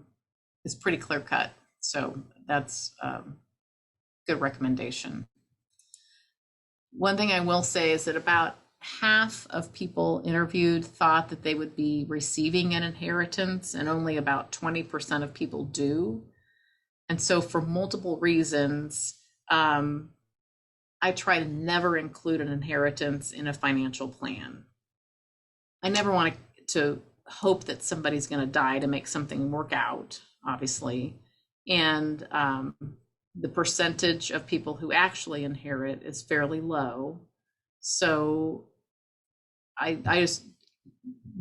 it's pretty clear cut. So that's good recommendation. One thing I will say is that about half of people interviewed thought that they would be receiving an inheritance, and only about 20% of people do. And so for multiple reasons, I try to never include an inheritance in a financial plan. I never want to hope that somebody's going to die to make something work out, obviously. And the percentage of people who actually inherit is fairly low. So I just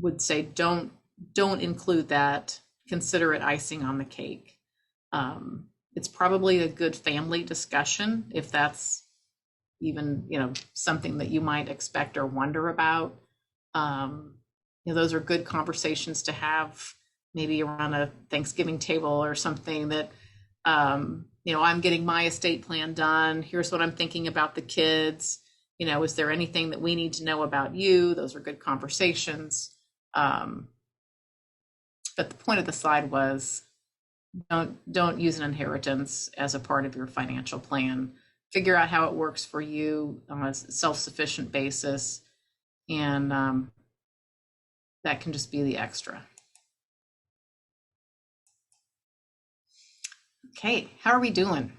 would say don't include that. Consider it icing on the cake. It's probably a good family discussion if that's even something that you might expect or wonder about. Those are good conversations to have, maybe around a Thanksgiving table or something, that I'm getting my estate plan done. Here's what I'm thinking about the kids. Is there anything that we need to know about you? Those are good conversations. But the point of the slide was don't use an inheritance as a part of your financial plan. Figure out how it works for you on a self-sufficient basis, and that can just be the extra. Okay, how are we doing?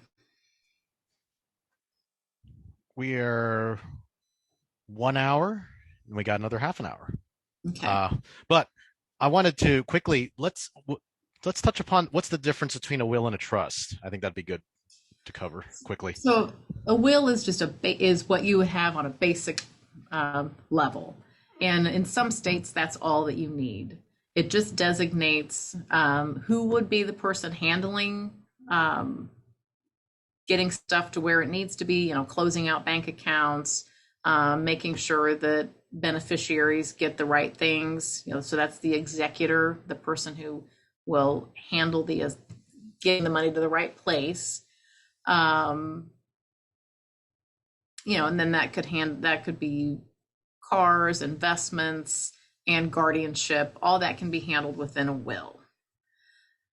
We are 1 hour, and we got another half an hour. Okay. But I wanted to quickly let's touch upon what's the difference between a will and a trust. I think that'd be good to cover quickly. So a will is just is what you would have on a basic level, and in some states that's all that you need. It just designates who would be the person handling getting stuff to where it needs to be, closing out bank accounts, making sure that beneficiaries get the right things, so that's the executor, the person who will handle getting the money to the right place. And then that could be cars, investments, and guardianship. All that can be handled within a will.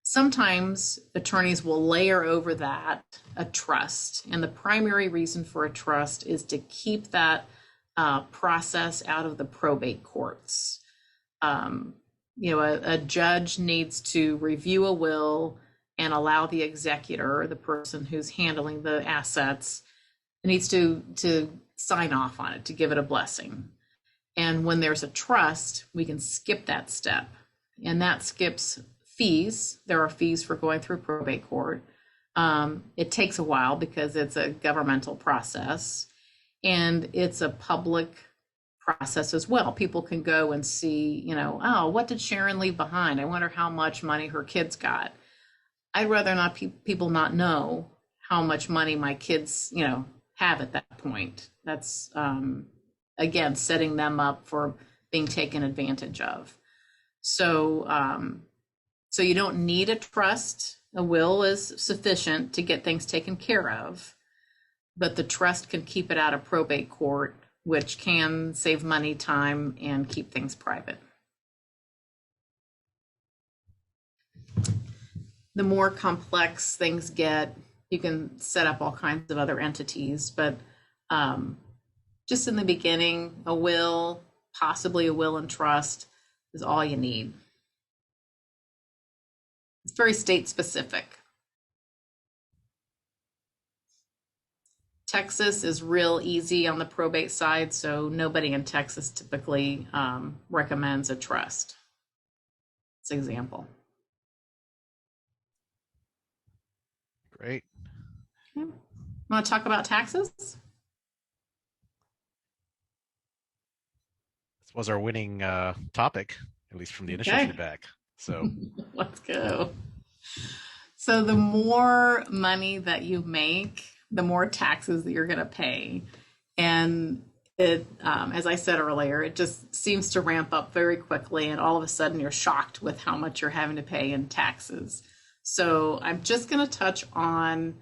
Sometimes attorneys will layer over that a trust, and the primary reason for a trust is to keep that process out of the probate courts. A judge needs to review a will and allow the executor, the person who's handling the assets, needs to sign off on it, to give it a blessing. And when there's a trust, we can skip that step, and that skips fees. There are fees for going through probate court. It takes a while because it's a governmental process, and it's a public process as well. People can go and see, oh, what did Sharon leave behind? I wonder how much money her kids got. I'd rather not people not know how much money my kids, have at that point. That's, again, setting them up for being taken advantage of. So you don't need a trust. A will is sufficient to get things taken care of, but the trust can keep it out of probate court, which can save money, time, and keep things private. The more complex things get, you can set up all kinds of other entities, but just in the beginning, a will, possibly a will and trust, is all you need. It's very state specific. Texas is real easy on the probate side, so nobody in Texas typically recommends a trust. It's an example. Great. Okay. Want to talk about taxes? This was our winning topic, at least from the initial feedback. So let's go. So the more money that you make, the more taxes that you're going to pay. And it, as I said earlier, it just seems to ramp up very quickly. And all of a sudden you're shocked with how much you're having to pay in taxes. So I'm just going to touch on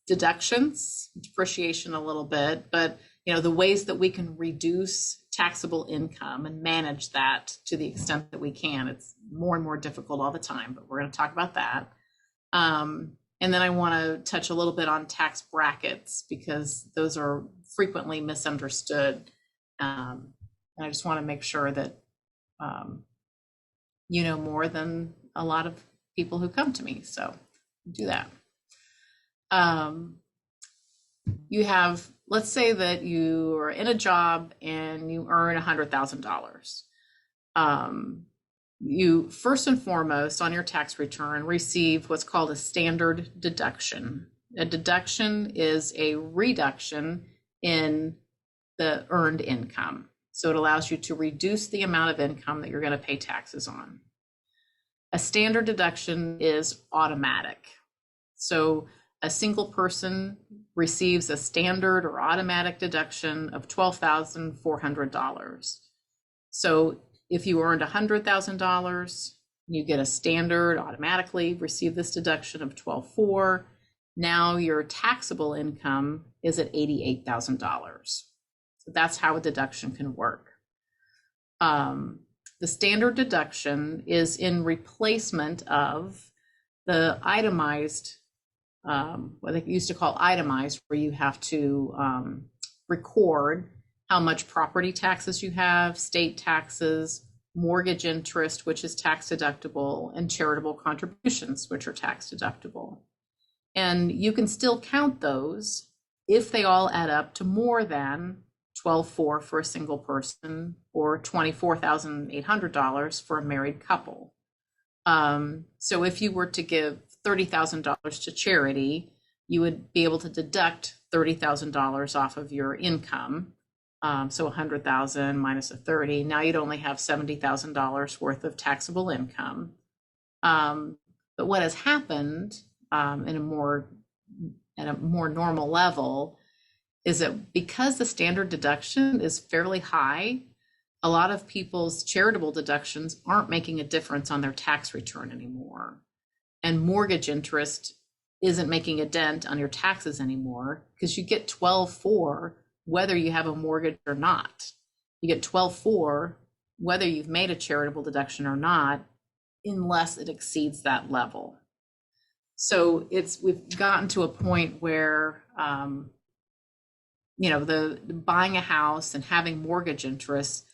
deductions, depreciation a little bit, but the ways that we can reduce taxable income and manage that to the extent that we can. It's more and more difficult all the time, but we're going to talk about that. And then I want to touch a little bit on tax brackets because those are frequently misunderstood. And I just want to make sure that you know more than a lot of people who come to me. So do that. You have, let's say that you are in a job and you earn $100,000. You first and foremost on your tax return receive what's called a standard deduction. A deduction is a reduction in the earned income. So it allows you to reduce the amount of income that you're going to pay taxes on. A standard deduction is automatic. So a single person receives a standard or automatic deduction of $12,400. So if you earned $100,000, you get a standard, automatically receive this deduction of $12,400. Now your taxable income is at $88,000. So that's how a deduction can work. The standard deduction is in replacement of the itemized, what they used to call itemized, where you have to record how much property taxes you have, state taxes, mortgage interest, which is tax deductible, and charitable contributions, which are tax deductible. And you can still count those if they all add up to more than $12,400 for a single person or $24,800 for a married couple. So if you were to give $30,000 to charity, you would be able to deduct $30,000 off of your income. So 100,000 minus a 30, now you'd only have $70,000 worth of taxable income. But what has happened at a more normal level is that because the standard deduction is fairly high, a lot of people's charitable deductions aren't making a difference on their tax return anymore. And mortgage interest isn't making a dent on your taxes anymore because you get $12,400 whether you have a mortgage or not. You get $12,400 whether you've made a charitable deduction or not, unless it exceeds that level. So we've gotten to a point where the buying a house and having mortgage interest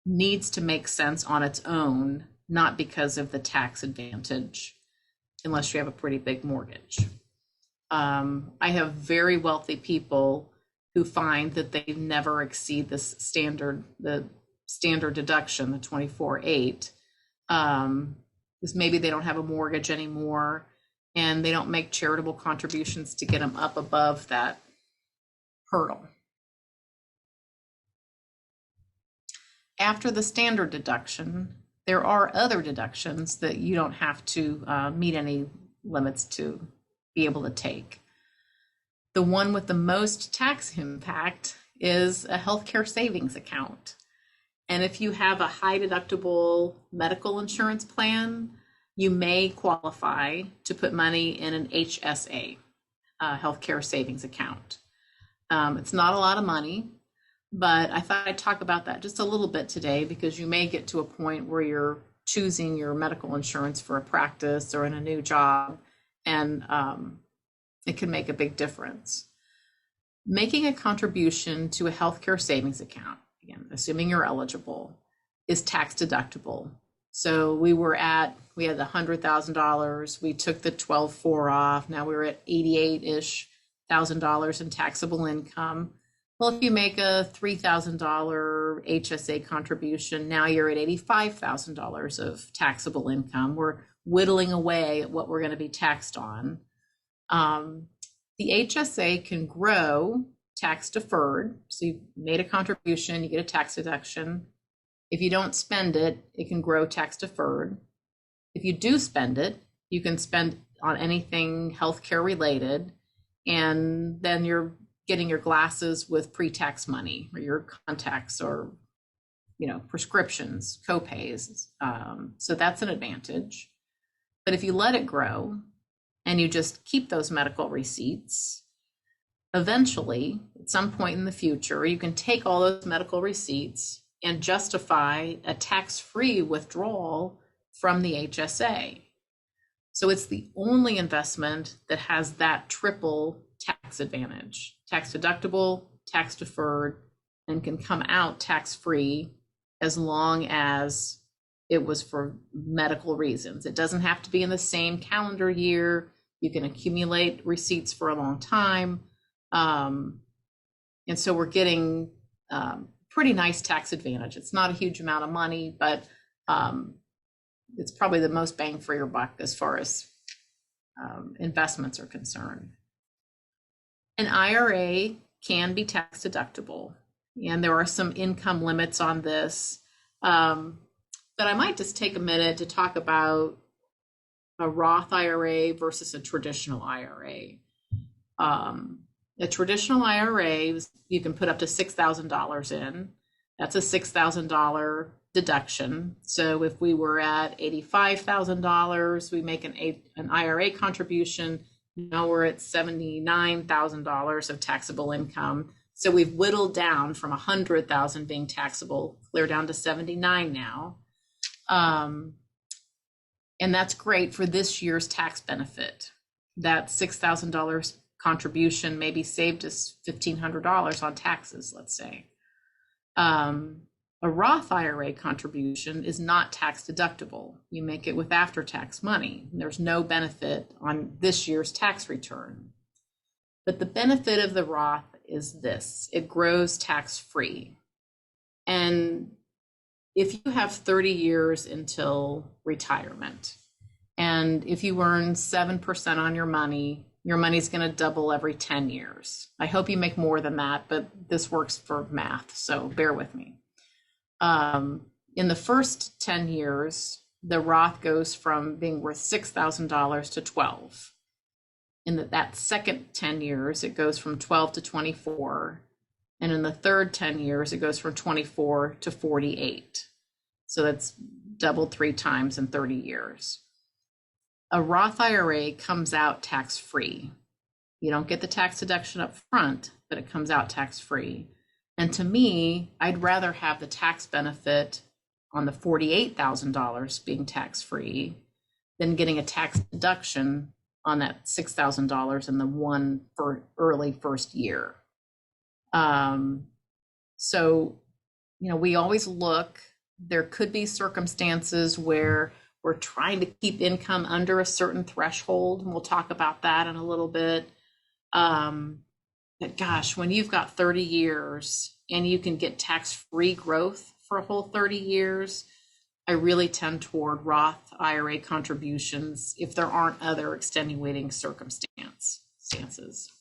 needs to make sense on its own, not because of the tax advantage, unless you have a pretty big mortgage. I have very wealthy people who find that they never exceed the standard deduction, the 24,800, because maybe they don't have a mortgage anymore and they don't make charitable contributions to get them up above that hurdle. After the standard deduction, there are other deductions that you don't have to meet any limits to be able to take. The one with the most tax impact is a healthcare savings account. And if you have a high deductible medical insurance plan, you may qualify to put money in an HSA, healthcare savings account. It's not a lot of money, but I thought I'd talk about that just a little bit today because you may get to a point where you're choosing your medical insurance for a practice or in a new job, and it can make a big difference. Making a contribution to a healthcare savings account, again, assuming you're eligible, is tax deductible. So we had $100,000. We took the $12,400 off. Now we're at $88,000-ish in taxable income. Well, if you make a $3,000 HSA contribution, now you're at $85,000 of taxable income. We're whittling away at what we're going to be taxed on. The HSA can grow tax deferred. So you made a contribution, you get a tax deduction. If you don't spend it, it can grow tax deferred. If you do spend it, you can spend on anything healthcare related, and then you're getting your glasses with pre-tax money, or your contacts, or prescriptions, co-pays. So that's an advantage. But if you let it grow and you just keep those medical receipts, Eventually, at some point in the future, you can take all those medical receipts and justify a tax-free withdrawal from the HSA. So it's the only investment that has that triple tax advantage: tax deductible, tax deferred, and can come out tax-free as long as it was for medical reasons. It doesn't have to be in the same calendar year. You can accumulate receipts for a long time. And so we're getting pretty nice tax advantage. It's not a huge amount of money, but it's probably the most bang for your buck as far as investments are concerned. An IRA can be tax deductible, and there are some income limits on this. But I might just take a minute to talk about a Roth IRA versus a traditional IRA. A traditional IRA, you can put up to $6,000 in. That's a $6,000 deduction. So if we were at $85,000, we make an IRA contribution. Now we're at $79,000 of taxable income. So we've whittled down from 100,000 being taxable, clear down to 79 now. And that's great for this year's tax benefit. That $6,000 contribution maybe saved us $1,500 on taxes, let's say. A Roth IRA contribution is not tax deductible. You make it with after-tax money. There's no benefit on this year's tax return. But the benefit of the Roth is this: it grows tax-free. And if you have 30 years until retirement, and if you earn 7% on your money's going to double every 10 years. I hope you make more than that, but this works for math, so bear with me. In the first 10 years, the Roth goes from being worth $6,000 to 12. In that second 10 years, it goes from 12 to 24. And in the third 10 years, it goes from 24 to 48. So that's doubled 3 times in 30 years. A Roth IRA comes out tax-free. You don't get the tax deduction up front, but it comes out tax-free. And to me, I'd rather have the tax benefit on the $48,000 being tax-free than getting a tax deduction on that $6,000 in the one for early first year. So, we always look, there could be circumstances where we're trying to keep income under a certain threshold, and we'll talk about that in a little bit. But gosh, when you've got 30 years and you can get tax-free growth for a whole 30 years, I really tend toward Roth IRA contributions if there aren't other extenuating circumstances.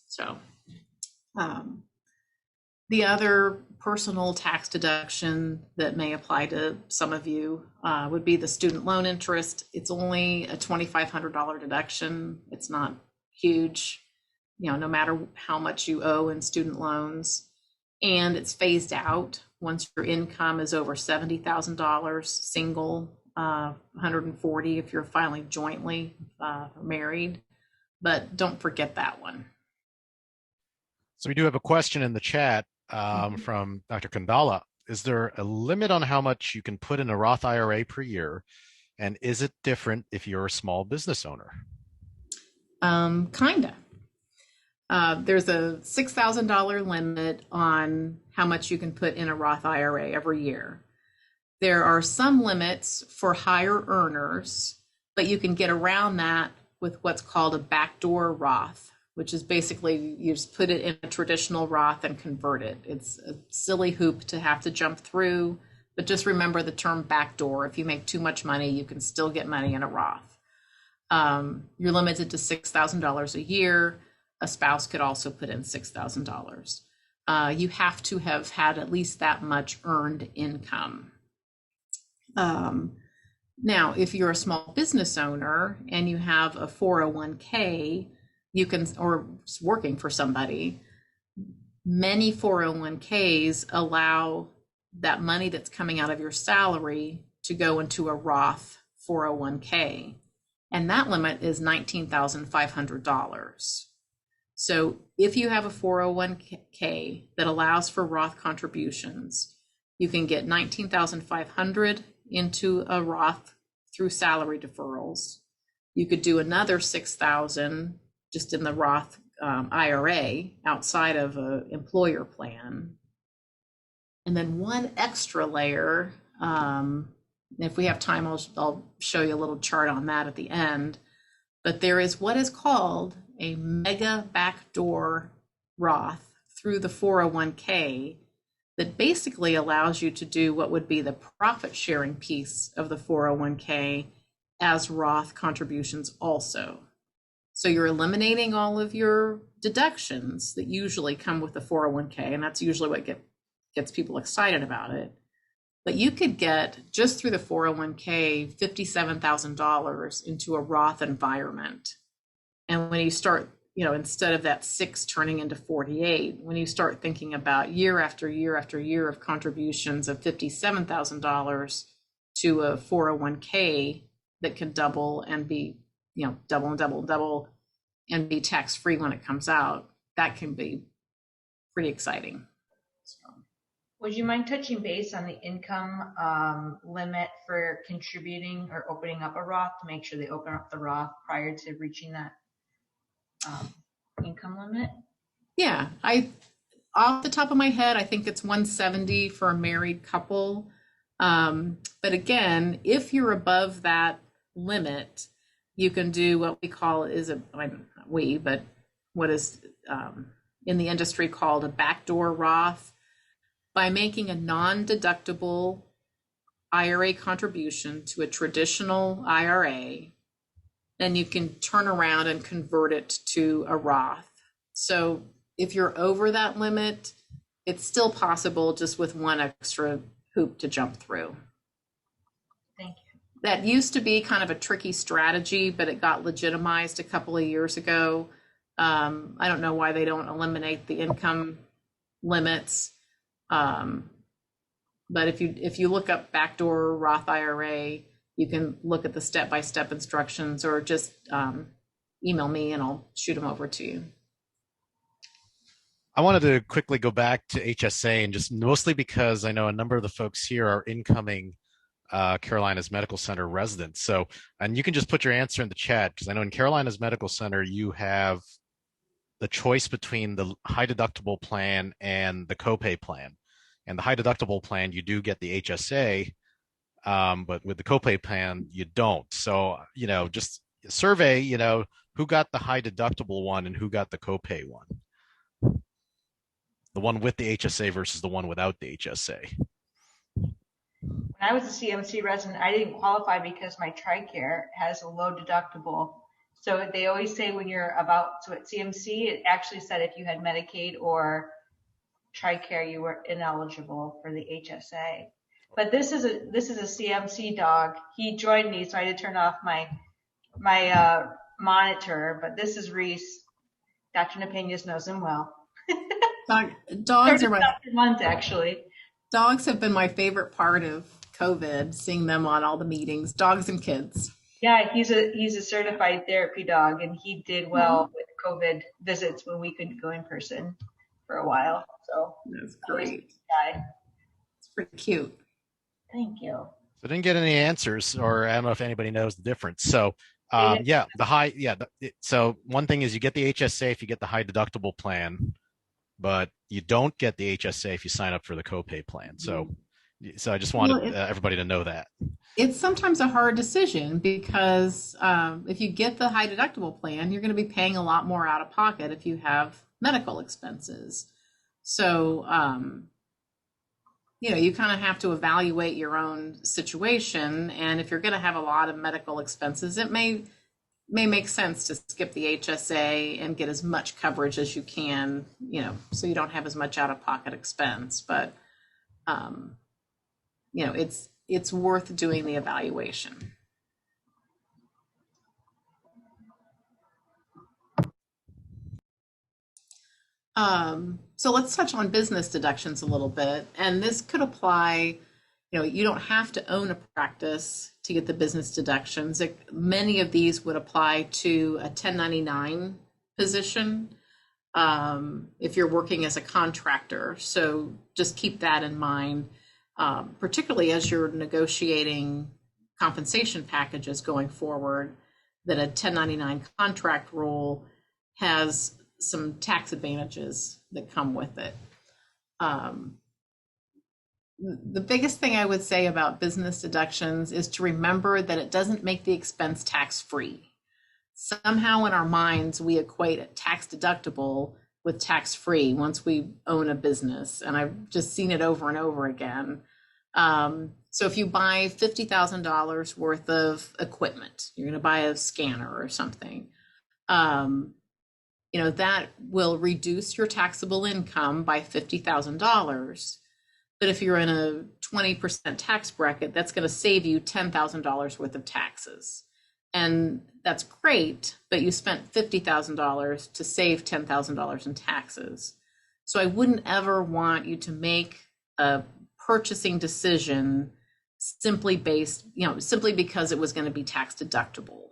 So the other personal tax deduction that may apply to some of you would be the student loan interest. It's only a $2,500 deduction. It's not huge, no matter how much you owe in student loans. And it's phased out once your income is over $70,000 single, 140 if you're filing jointly married. But don't forget that one. So we do have a question in the chat from Dr. Kandala. Is there a limit on how much you can put in a Roth IRA per year? And is it different if you're a small business owner? Kinda. There's a $6,000 limit on how much you can put in a Roth IRA every year. There are some limits for higher earners, but you can get around that with what's called a backdoor Roth, which is basically you just put it in a traditional Roth and convert it. It's a silly hoop to have to jump through, but just remember the term backdoor. If you make too much money, you can still get money in a Roth. You're limited to $6,000 a year. A spouse could also put in $6,000. You have to have had at least that much earned income. Now, if you're a small business owner and you have a 401k, you can, or working for somebody, many 401ks allow that money that's coming out of your salary to go into a Roth 401k. And that limit is $19,500. So if you have a 401k that allows for Roth contributions, you can get 19,500 into a Roth through salary deferrals. You could do another 6,000 just in the Roth IRA outside of an employer plan. And then one extra layer, if we have time, I'll show you a little chart on that at the end. But there is what is called a mega backdoor Roth through the 401k that basically allows you to do what would be the profit sharing piece of the 401k as Roth contributions also. So you're eliminating all of your deductions that usually come with the 401k, and that's usually what gets people excited about it. But you could get, just through the 401k, $57,000 into a Roth environment. And when you start, instead of that 6 turning into 48, when you start thinking about year after year after year of contributions of $57,000 to a 401k that can double and be, double and double and double and be tax-free when it comes out, that can be pretty exciting. Would you mind touching base on the income limit for contributing or opening up a Roth to make sure they open up the Roth prior to reaching that income limit? Yeah, off the top of my head, I think it's 170 for a married couple. But again, if you're above that limit, you can do what we call what is in the industry called a backdoor Roth. By making a non-deductible IRA contribution to a traditional IRA, then you can turn around and convert it to a Roth. So if you're over that limit, it's still possible, just with one extra hoop to jump through. Thank you. That used to be kind of a tricky strategy, but it got legitimized a couple of years ago. I don't know why they don't eliminate the income limits. But if you look up backdoor Roth IRA, you can look at the step-by-step instructions, or just email me and I'll shoot them over to you. I wanted to quickly go back to HSA, and just mostly because I know a number of the folks here are incoming Carolinas Medical Center residents. So, and you can just put your answer in the chat, because I know in Carolinas Medical Center, you have the choice between the high deductible plan and the copay plan. And the high deductible plan, you do get the HSA, but with the copay plan, you don't. So, just survey, who got the high deductible one and who got the copay one. The one with the HSA versus the one without the HSA. When I was a CMC resident, I didn't qualify because my TRICARE has a low deductible. So they always say when you're at CMC, it actually said if you had Medicaid or TRICARE, you were ineligible for the HSA. But this is a CMC dog. He joined me, so I had to turn off my monitor. But this is Reese. Dr. Napenas knows him well. Dogs are Dogs have been my favorite part of COVID, seeing them on all the meetings. Dogs and kids. Yeah, he's a certified therapy dog, and he did well with COVID visits when we couldn't go in person for a while. So that's great. It's pretty cute. Thank you. So I didn't get any answers, or I don't know if anybody knows the difference. So so one thing is you get the HSA if you get the high deductible plan, but you don't get the HSA if you sign up for the copay plan. So I just wanted everybody to know that. It's sometimes a hard decision, because if you get the high deductible plan, you're going to be paying a lot more out of pocket if you have medical expenses. So, you kind of have to evaluate your own situation. And if you're going to have a lot of medical expenses, it may make sense to skip the HSA and get as much coverage as you can, so you don't have as much out of pocket expense. But, it's worth doing the evaluation. So let's touch on business deductions a little bit. And this could apply, you don't have to own a practice to get the business deductions. Many of these would apply to a 1099 position. if you're working as a contractor. So just keep that in mind, particularly as you're negotiating compensation packages going forward, that a 1099 contract role has some tax advantages that come with it. The biggest thing I would say about business deductions is to remember that it doesn't make the expense tax-free. Somehow in our minds, we equate a tax deductible with tax-free once we own a business. And I've just seen it over and over again. So if you buy $50,000 worth of equipment, you're going to buy a scanner or something, that will reduce your taxable income by $50,000. But if you're in a 20% tax bracket, that's going to save you $10,000 worth of taxes. And that's great, but you spent $50,000 to save $10,000 in taxes. So I wouldn't ever want you to make a purchasing decision simply because it was going to be tax deductible.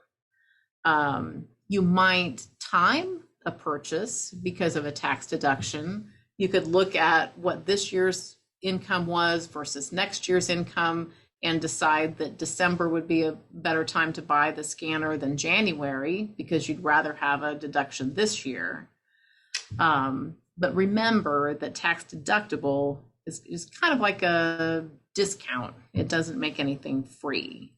You might time a purchase because of a tax deduction. You could look at what this year's income was versus next year's income and decide that December would be a better time to buy the scanner than January because you'd rather have a deduction this year. But remember that tax deductible is kind of like a discount. It doesn't make anything free.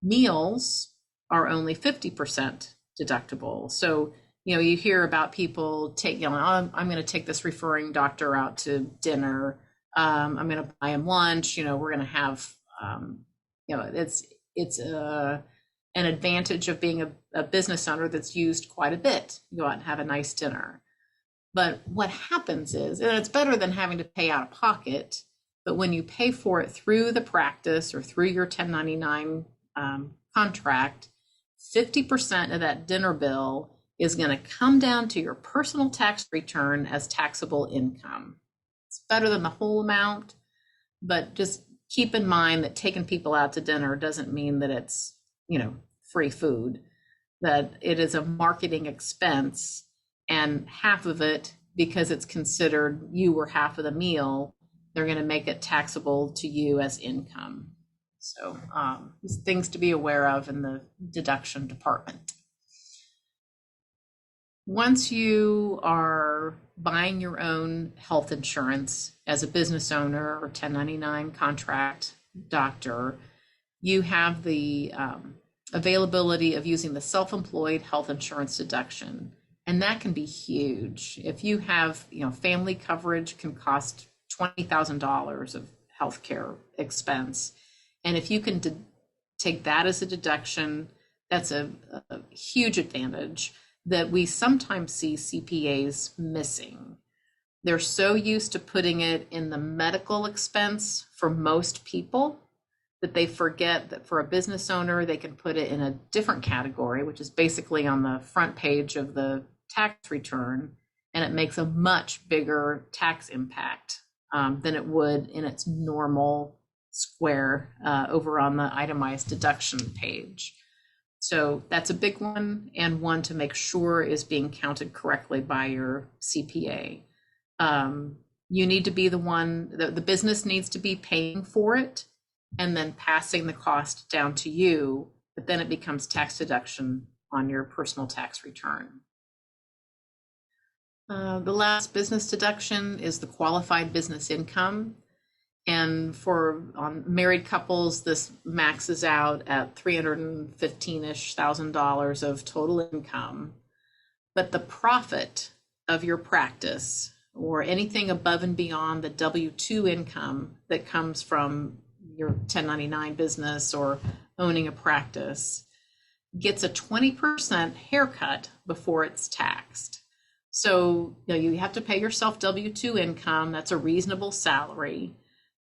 Meals are only 50% deductible. So you hear about people I'm going to take this referring doctor out to dinner. I'm going to buy him lunch. We're going to have, it's an advantage of being a business owner that's used quite a bit. Go out and have a nice dinner. But what happens is, and it's better than having to pay out of pocket, but when you pay for it through the practice or through your 1099 contract, 50% of that dinner bill is going to come down to your personal tax return as taxable income. It's better than the whole amount, but just keep in mind that taking people out to dinner doesn't mean that it's, free food, that it is a marketing expense, and half of it, because it's considered you were half of the meal, they're going to make it taxable to you as income. So things to be aware of in the deduction department. Once you are buying your own health insurance as a business owner or 1099 contract doctor, you have the availability of using the self-employed health insurance deduction. And that can be huge. If you have, family coverage can cost $20,000 of healthcare expense. And if you can take that as a deduction, that's a huge advantage that we sometimes see CPAs missing. They're so used to putting it in the medical expense for most people that they forget that for a business owner, they can put it in a different category, which is basically on the front page of the tax return, and it makes a much bigger tax impact than it would in its normal square over on the itemized deduction page. So that's a big one, and one to make sure is being counted correctly by your CPA. You need to be the one, the business needs to be paying for it and then passing the cost down to you, but then it becomes tax deduction on your personal tax return. The last business deduction is the qualified business income. And on married couples, this maxes out at $315,000 of total income. But the profit of your practice or anything above and beyond the W-2 income that comes from your 1099 business or owning a practice gets a 20% haircut before it's taxed. So you have to pay yourself W-2 income. That's a reasonable salary.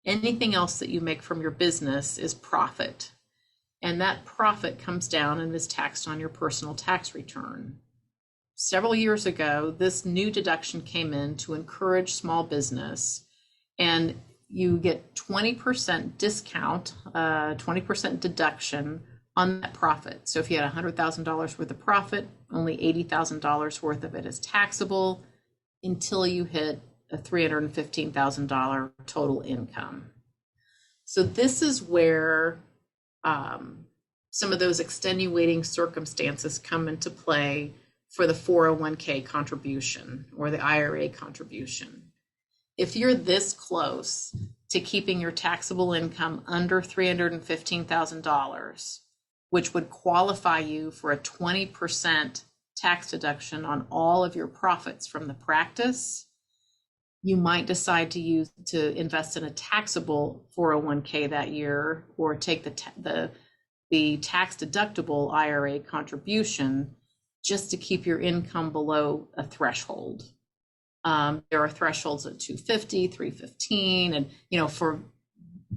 Anything else that you make from your business is profit. And that profit comes down and is taxed on your personal tax return. Several years ago, this new deduction came in to encourage small business, and you get 20% discount, 20% deduction on that profit. So if you had $100,000 worth of profit, only $80,000 worth of it is taxable until you hit a $315,000 total income. So this is where some of those extenuating circumstances come into play for the 401k contribution or the IRA contribution. If you're this close to keeping your taxable income under $315,000, which would qualify you for a 20% tax deduction on all of your profits from the practice, you might decide to invest in a taxable 401k that year, or take the tax deductible IRA contribution just to keep your income below a threshold. There are thresholds at 250, 315, and for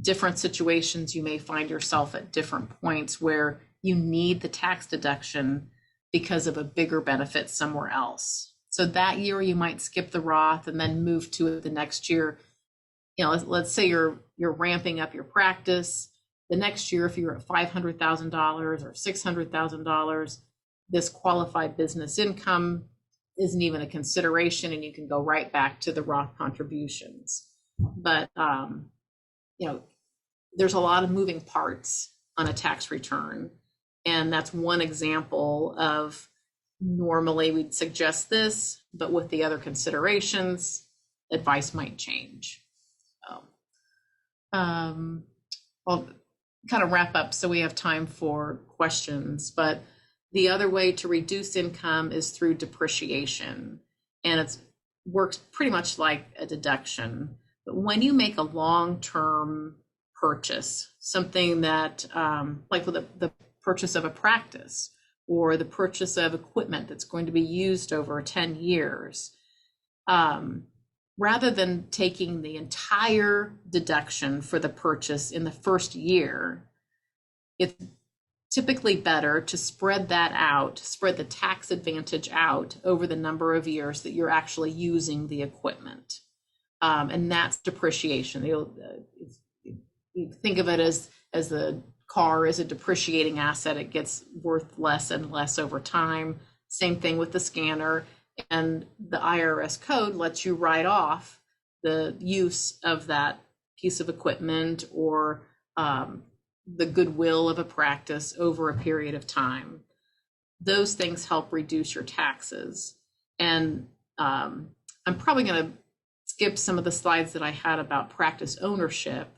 different situations, you may find yourself at different points where you need the tax deduction because of a bigger benefit somewhere else. So that year you might skip the Roth and then move to it the next year. Let's say you're ramping up your practice. The next year, if you're at $500,000 or $600,000, this qualified business income isn't even a consideration, and you can go right back to the Roth contributions. But there's a lot of moving parts on a tax return, and that's one example of, normally we'd suggest this, but with the other considerations, advice might change. So, I'll kind of wrap up so we have time for questions. But the other way to reduce income is through depreciation, and it works pretty much like a deduction. But when you make a long-term purchase, something that, like with the purchase of a practice, or the purchase of equipment that's going to be used over 10 years, rather than taking the entire deduction for the purchase in the first year, it's typically better to spread that out, spread the tax advantage out over the number of years that you're actually using the equipment. And that's depreciation. You think of it as the car is a depreciating asset. It gets worth less and less over time. Same thing with the scanner. And the IRS code lets you write off the use of that piece of equipment or the goodwill of a practice over a period of time. Those things help reduce your taxes. And I'm probably going to skip some of the slides that I had about practice ownership,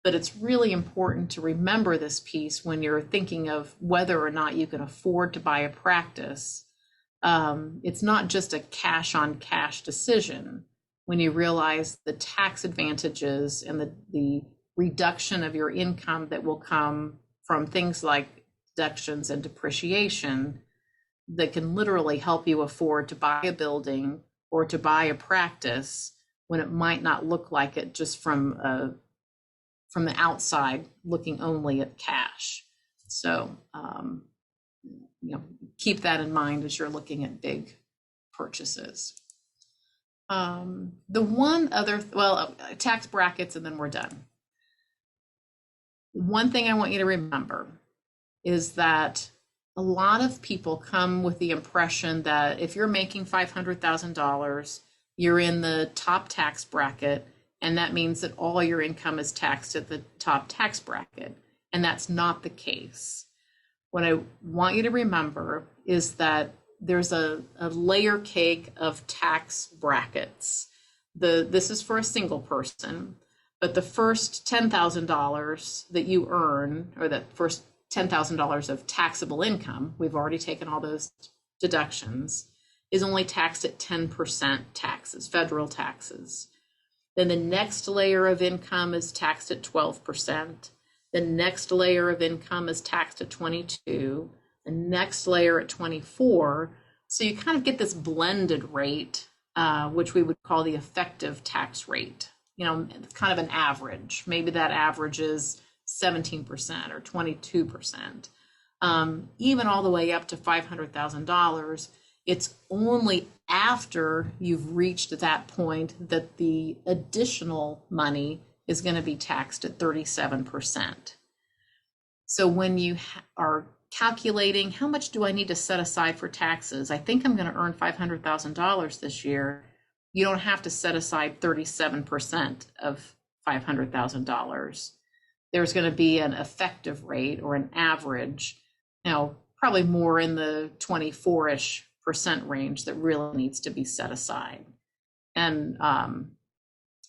but it's really important to remember this piece when you're thinking of whether or not you can afford to buy a practice. It's not just a cash on cash decision when you realize the tax advantages and the reduction of your income that will come from things like deductions and depreciation that can literally help you afford to buy a building or to buy a practice when it might not look like it just from the outside looking only at cash. So, keep that in mind as you're looking at big purchases. The one other, tax brackets, and then we're done. One thing I want you to remember is that a lot of people come with the impression that if you're making $500,000, you're in the top tax bracket, and that means that all your income is taxed at the top tax bracket. And that's not the case. What I want you to remember is that there's a layer cake of tax brackets. This is for a single person, but the first $10,000 that you earn, or the first $10,000 of taxable income, we've already taken all those deductions, is only taxed at 10% taxes, federal taxes. Then the next layer of income is taxed at 12%. The next layer of income is taxed at 22%. The next layer at 24%. So you kind of get this blended rate, which we would call the effective tax rate. It's kind of an average. Maybe that average is 17% or 22%. Even all the way up to $500,000, it's only after you've reached that point that the additional money is going to be taxed at 37%. So when you are calculating how much do I need to set aside for taxes. I think I'm going to earn $500,000 this year. You don't have to set aside 37% of $500,000. There's going to be an effective rate or an average, probably more in the 24-ish% range that really needs to be set aside. And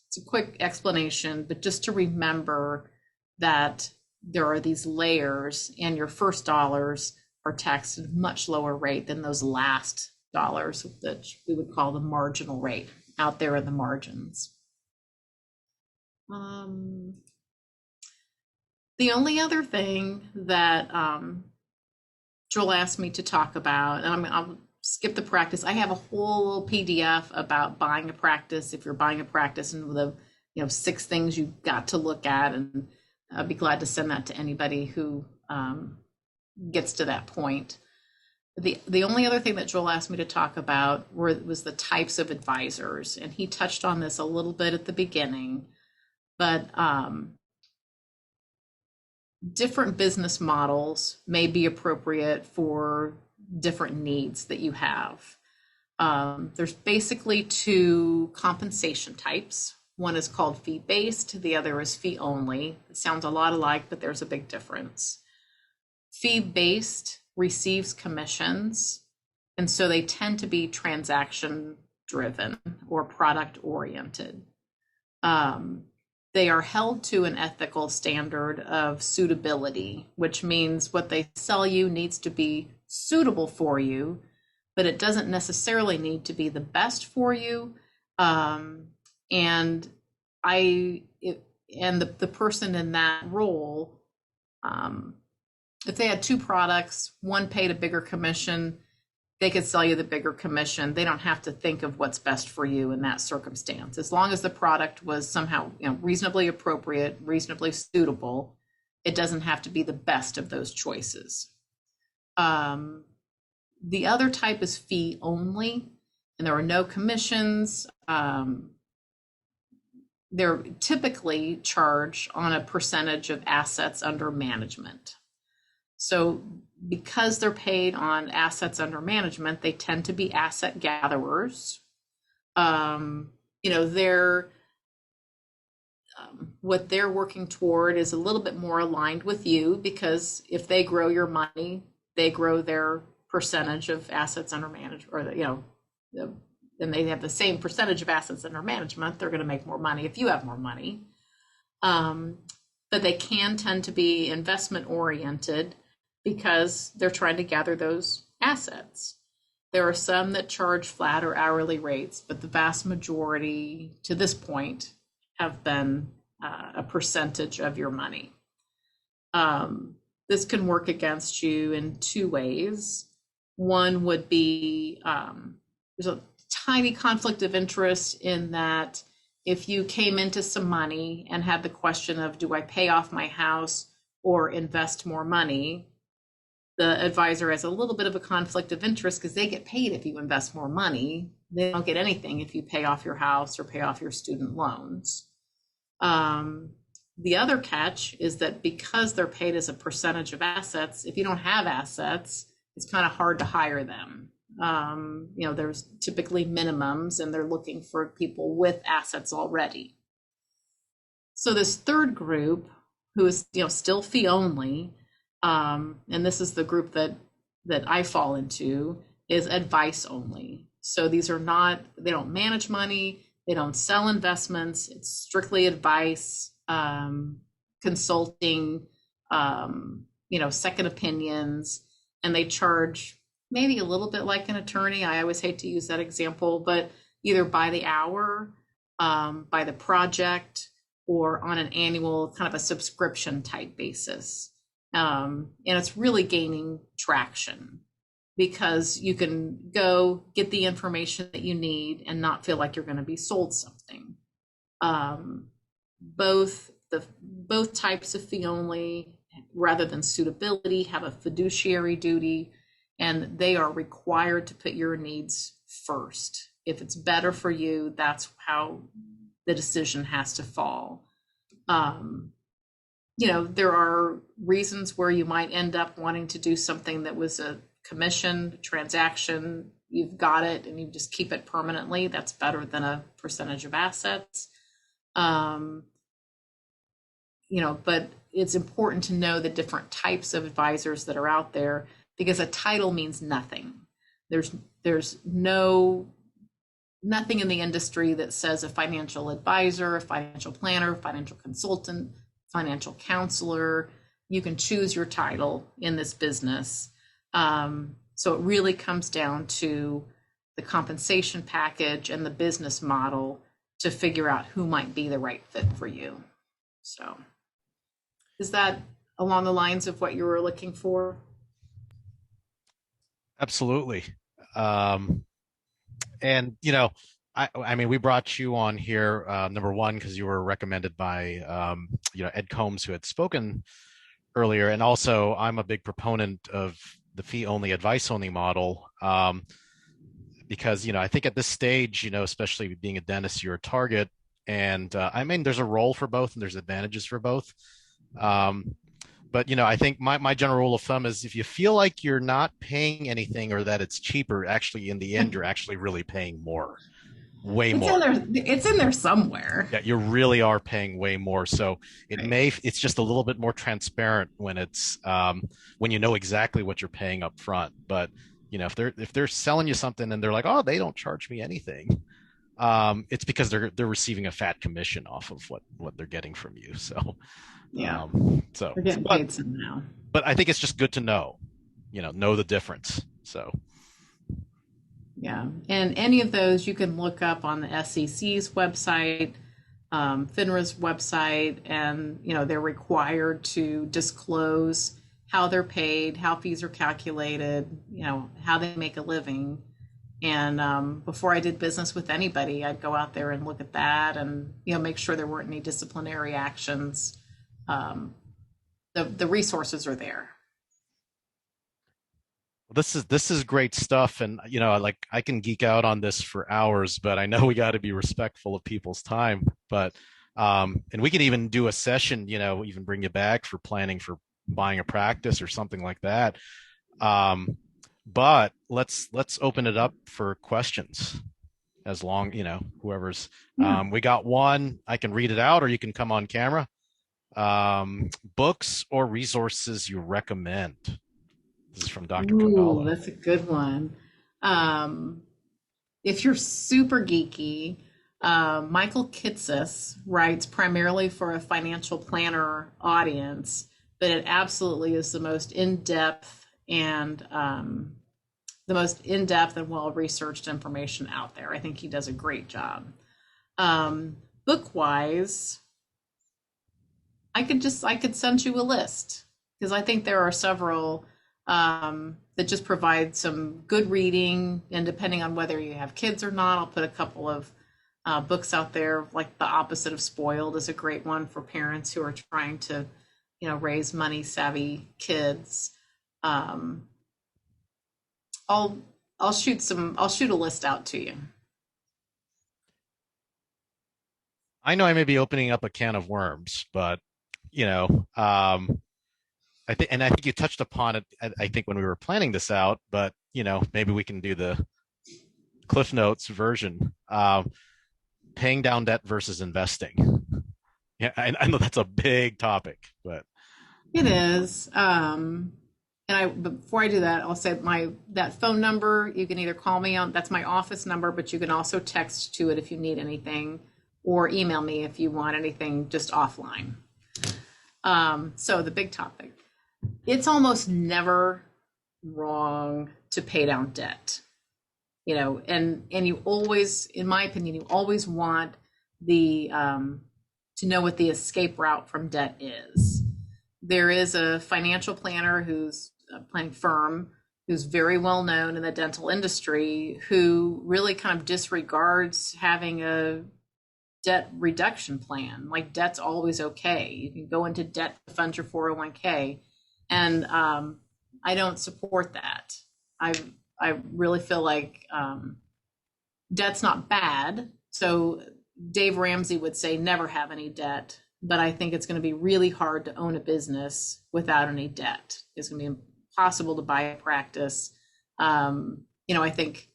it's a quick explanation, but just to remember that there are these layers, and your first dollars are taxed at a much lower rate than those last dollars that we would call the marginal rate out there in the margins. The only other thing that Joel asked me to talk about, and I'll skip the practice. I have a whole PDF about buying a practice. If you're buying a practice, and the 6 things you've got to look at, and I'd be glad to send that to anybody who gets to that point. The only other thing that Joel asked me to talk about was the types of advisors, and he touched on this a little bit at the beginning, but different business models may be appropriate for different needs that you have. There's basically 2 compensation types. One is called fee-based, the other is fee-only. It sounds a lot alike, but there's a big difference. Fee-based receives commissions, and so they tend to be transaction-driven or product-oriented. They are held to an ethical standard of suitability, which means what they sell you needs to be suitable for you, but it doesn't necessarily need to be the best for you. And the person in that role, if they had 2 products, one paid a bigger commission, they could sell you the bigger commission. They don't have to think of what's best for you in that circumstance. As long as the product was somehow reasonably appropriate, reasonably suitable, it doesn't have to be the best of those choices. The other type is fee only, and there are no commissions. They're typically charged on a percentage of assets under management. So because they're paid on assets under management, they tend to be asset gatherers. What they're working toward is a little bit more aligned with you, because if they grow your money, they grow their percentage of assets under management, or then they have the same percentage of assets under management. They're going to make more money if you have more money. But they can tend to be investment oriented because they're trying to gather those assets. There are some that charge flat or hourly rates, but the vast majority to this point have been a percentage of your money. This can work against you in 2 ways. One would be there's a tiny conflict of interest in that if you came into some money and had the question of, do I pay off my house or invest more money? The advisor has a little bit of a conflict of interest because they get paid if you invest more money. They don't get anything if you pay off your house or pay off your student loans. The other catch is that because they're paid as a percentage of assets, if you don't have assets, it's kind of hard to hire them. There's typically minimums, and they're looking for people with assets already. So this third group, who is still fee only, and this is the group that I fall into, is advice only. So these are not, they don't manage money, they don't sell investments. It's strictly advice, consulting, second opinions, and they charge maybe a little bit like an attorney. I always hate to use that example, but either by the hour, by the project, or on an annual kind of a subscription type basis. And it's really gaining traction because you can go get the information that you need and not feel like you're going to be sold something. Both types of fee only, rather than suitability, have a fiduciary duty, and they are required to put your needs first. If it's better for you, that's how the decision has to fall. there are reasons where you might end up wanting to do something that was a commission transaction. You've got it and you just keep it permanently. That's better than a percentage of assets. But it's important to know the different types of advisors that are out there, because a title means nothing. There's nothing in the industry that says a financial advisor, a financial planner, a financial consultant, financial counselor. You can choose your title in this business. So it really comes down to the compensation package and the business model to figure out who might be the right fit for you. So is that along the lines of what you were looking for? Absolutely. And I mean, we brought you on here, number one, because you were recommended by Ed Combs, who had spoken earlier, and also I'm a big proponent of the fee only, advice only model, because I think at this stage, especially being a dentist, you're a target, and I mean, there's a role for both, and there's advantages for both. But I think my general rule of thumb is if you feel like you're not paying anything or that it's cheaper, actually in the end, you're actually really paying more, way more. It's in there somewhere. Yeah, you really are paying way more. So Right. it's just a little bit more transparent when it's when you know exactly what you're paying up front. But if they're selling you something and they're like, oh, they don't charge me anything, it's because they're receiving a fat commission off of what they're getting from you. So Yeah, so we're getting paid somehow. but I think it's just good to know the difference. So Yeah, and any of those you can look up on the SEC's website, FINRA's website, and they're required to disclose how they're paid, how fees are calculated, how they make a living. And before I did business with anybody, I'd go out there and look at that, and make sure there weren't any disciplinary actions. The resources are there. this is great stuff, and like I can geek out on this for hours, but I know we got to be respectful of people's time. But and we could even do a session, even bring you back for planning for buying a practice or something like that. But let's open it up for questions. As long, whoever's Yeah. we got one. I can read it out, or you can come on camera. Books or resources you recommend. This is from Dr. Ooh, Kagala. that's a good one. Um, if you're super geeky, Michael Kitces writes primarily for a financial planner audience, but it absolutely is the most in-depth and well-researched information out there. I think he does a great job. Book-wise, I could send you a list, because I think there are several that just provide some good reading, and depending on whether you have kids or not, I'll put a couple of books out there. Like The Opposite of Spoiled is a great one for parents who are trying to raise money savvy kids. I'll shoot a list out to you. I know I may be opening up a can of worms, but I think you touched upon it. I think when we were planning this out, but maybe we can do the Cliff Notes version. Paying down debt versus investing. Yeah, I know that's a big topic, but It is. Before I do that, I'll say that phone number, you can either call me on, that's my office number, but you can also text to it if you need anything, or email me if you want anything just offline. So the big topic, it's almost never wrong to pay down debt, and you always, in my opinion, you always want to know what the escape route from debt is. There is a financial planner who's a planning firm who's very well known in the dental industry, who really kind of disregards having a debt reduction plan. Like, debt's always okay. You can go into debt to fund your 401k. And I don't support that. I really feel like debt's not bad. So Dave Ramsey would say never have any debt. but I think it's going to be really hard to own a business without any debt. It's going to be impossible to buy a practice. I think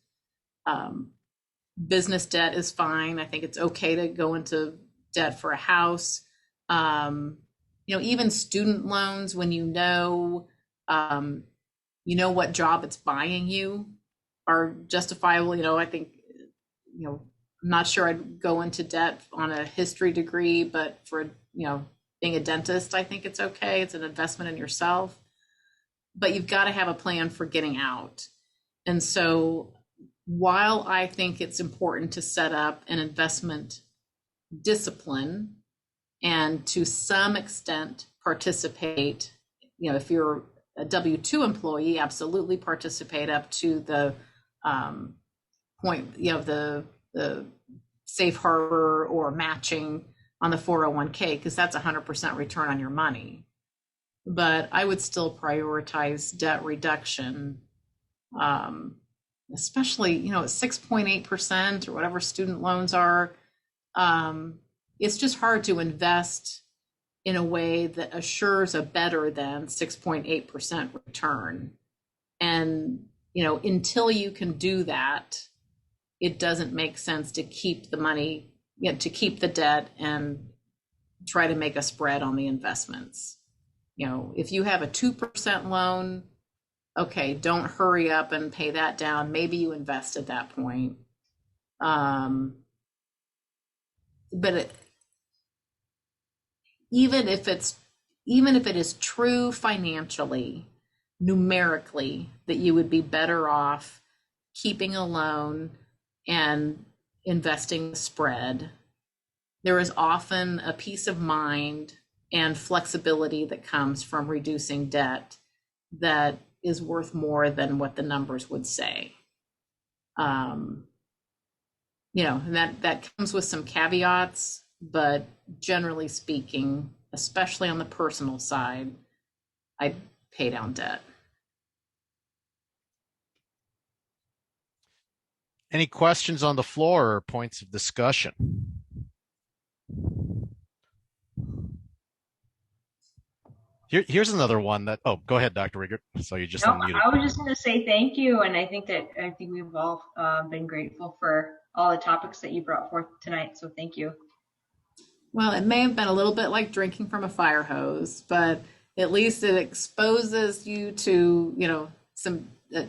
business debt is fine. I think it's okay to go into debt for a house. Even student loans, when what job it's buying you, are justifiable. I think, I'm not sure I'd go into debt on a history degree, but for, being a dentist, I think it's okay. It's an investment in yourself, but you've got to have a plan for getting out. And so while I think it's important to set up an investment discipline and to some extent participate, if you're a W-2 employee, absolutely participate up to the point, the safe harbor or matching on the 401k, because that's 100% return on your money. But I would still prioritize debt reduction, especially, at 6.8% or whatever student loans are. It's just hard to invest in a way that assures a better than 6.8% return. And, until you can do that, it doesn't make sense to keep the money, to keep the debt and try to make a spread on the investments. If you have a 2% loan, okay, don't hurry up and pay that down. Maybe you invest at that point. But even if it is true financially, numerically, that you would be better off keeping a loan and investing the spread, there is often a peace of mind and flexibility that comes from reducing debt that is worth more than what the numbers would say. And that comes with some caveats, but generally speaking, especially on the personal side, I pay down debt. Any questions on the floor or points of discussion? Here's another one that, go ahead, Dr. Riggert. So you just unmuted. I was just going to say thank you. And I think we've all been grateful for all the topics that you brought forth tonight. So thank you. Well, it may have been a little bit like drinking from a fire hose, but at least it exposes you to, some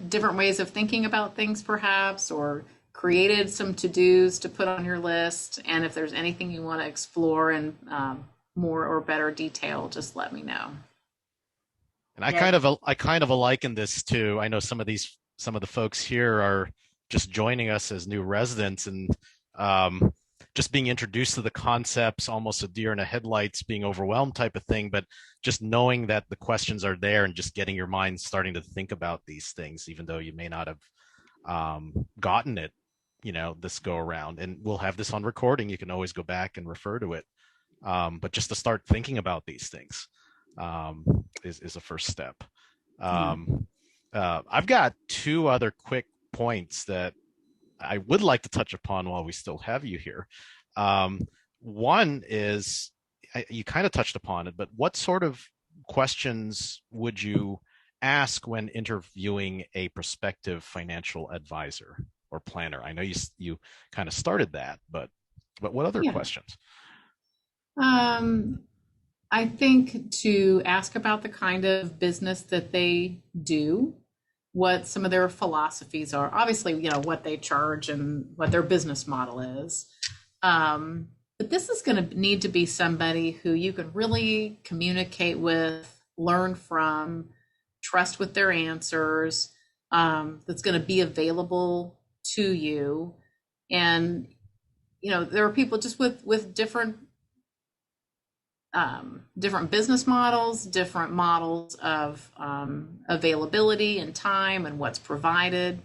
different ways of thinking about things perhaps, or created some to-dos to put on your list. And if there's anything you want to explore in more or better detail, just let me know. And I kind of liken this to, I know some of the folks here are just joining us as new residents, and just being introduced to the concepts, almost a deer in the headlights, being overwhelmed type of thing, but just knowing that the questions are there and just getting your mind starting to think about these things, even though you may not have gotten it, this go around. And we'll have this on recording. You can always go back and refer to it. But just to start thinking about these things is a first step. I've got two other quick points that I would like to touch upon while we still have you here. One is, you kind of touched upon it, but what sort of questions would you ask when interviewing a prospective financial advisor or planner? I know you kind of started that, but what other questions? I think to ask about the kind of business that they do, what some of their philosophies are, obviously, what they charge and what their business model is. But this is going to need to be somebody who you can really communicate with, learn from, trust with their answers, that's going to be available to you. And, there are people just with different business models, different models of availability and time and what's provided.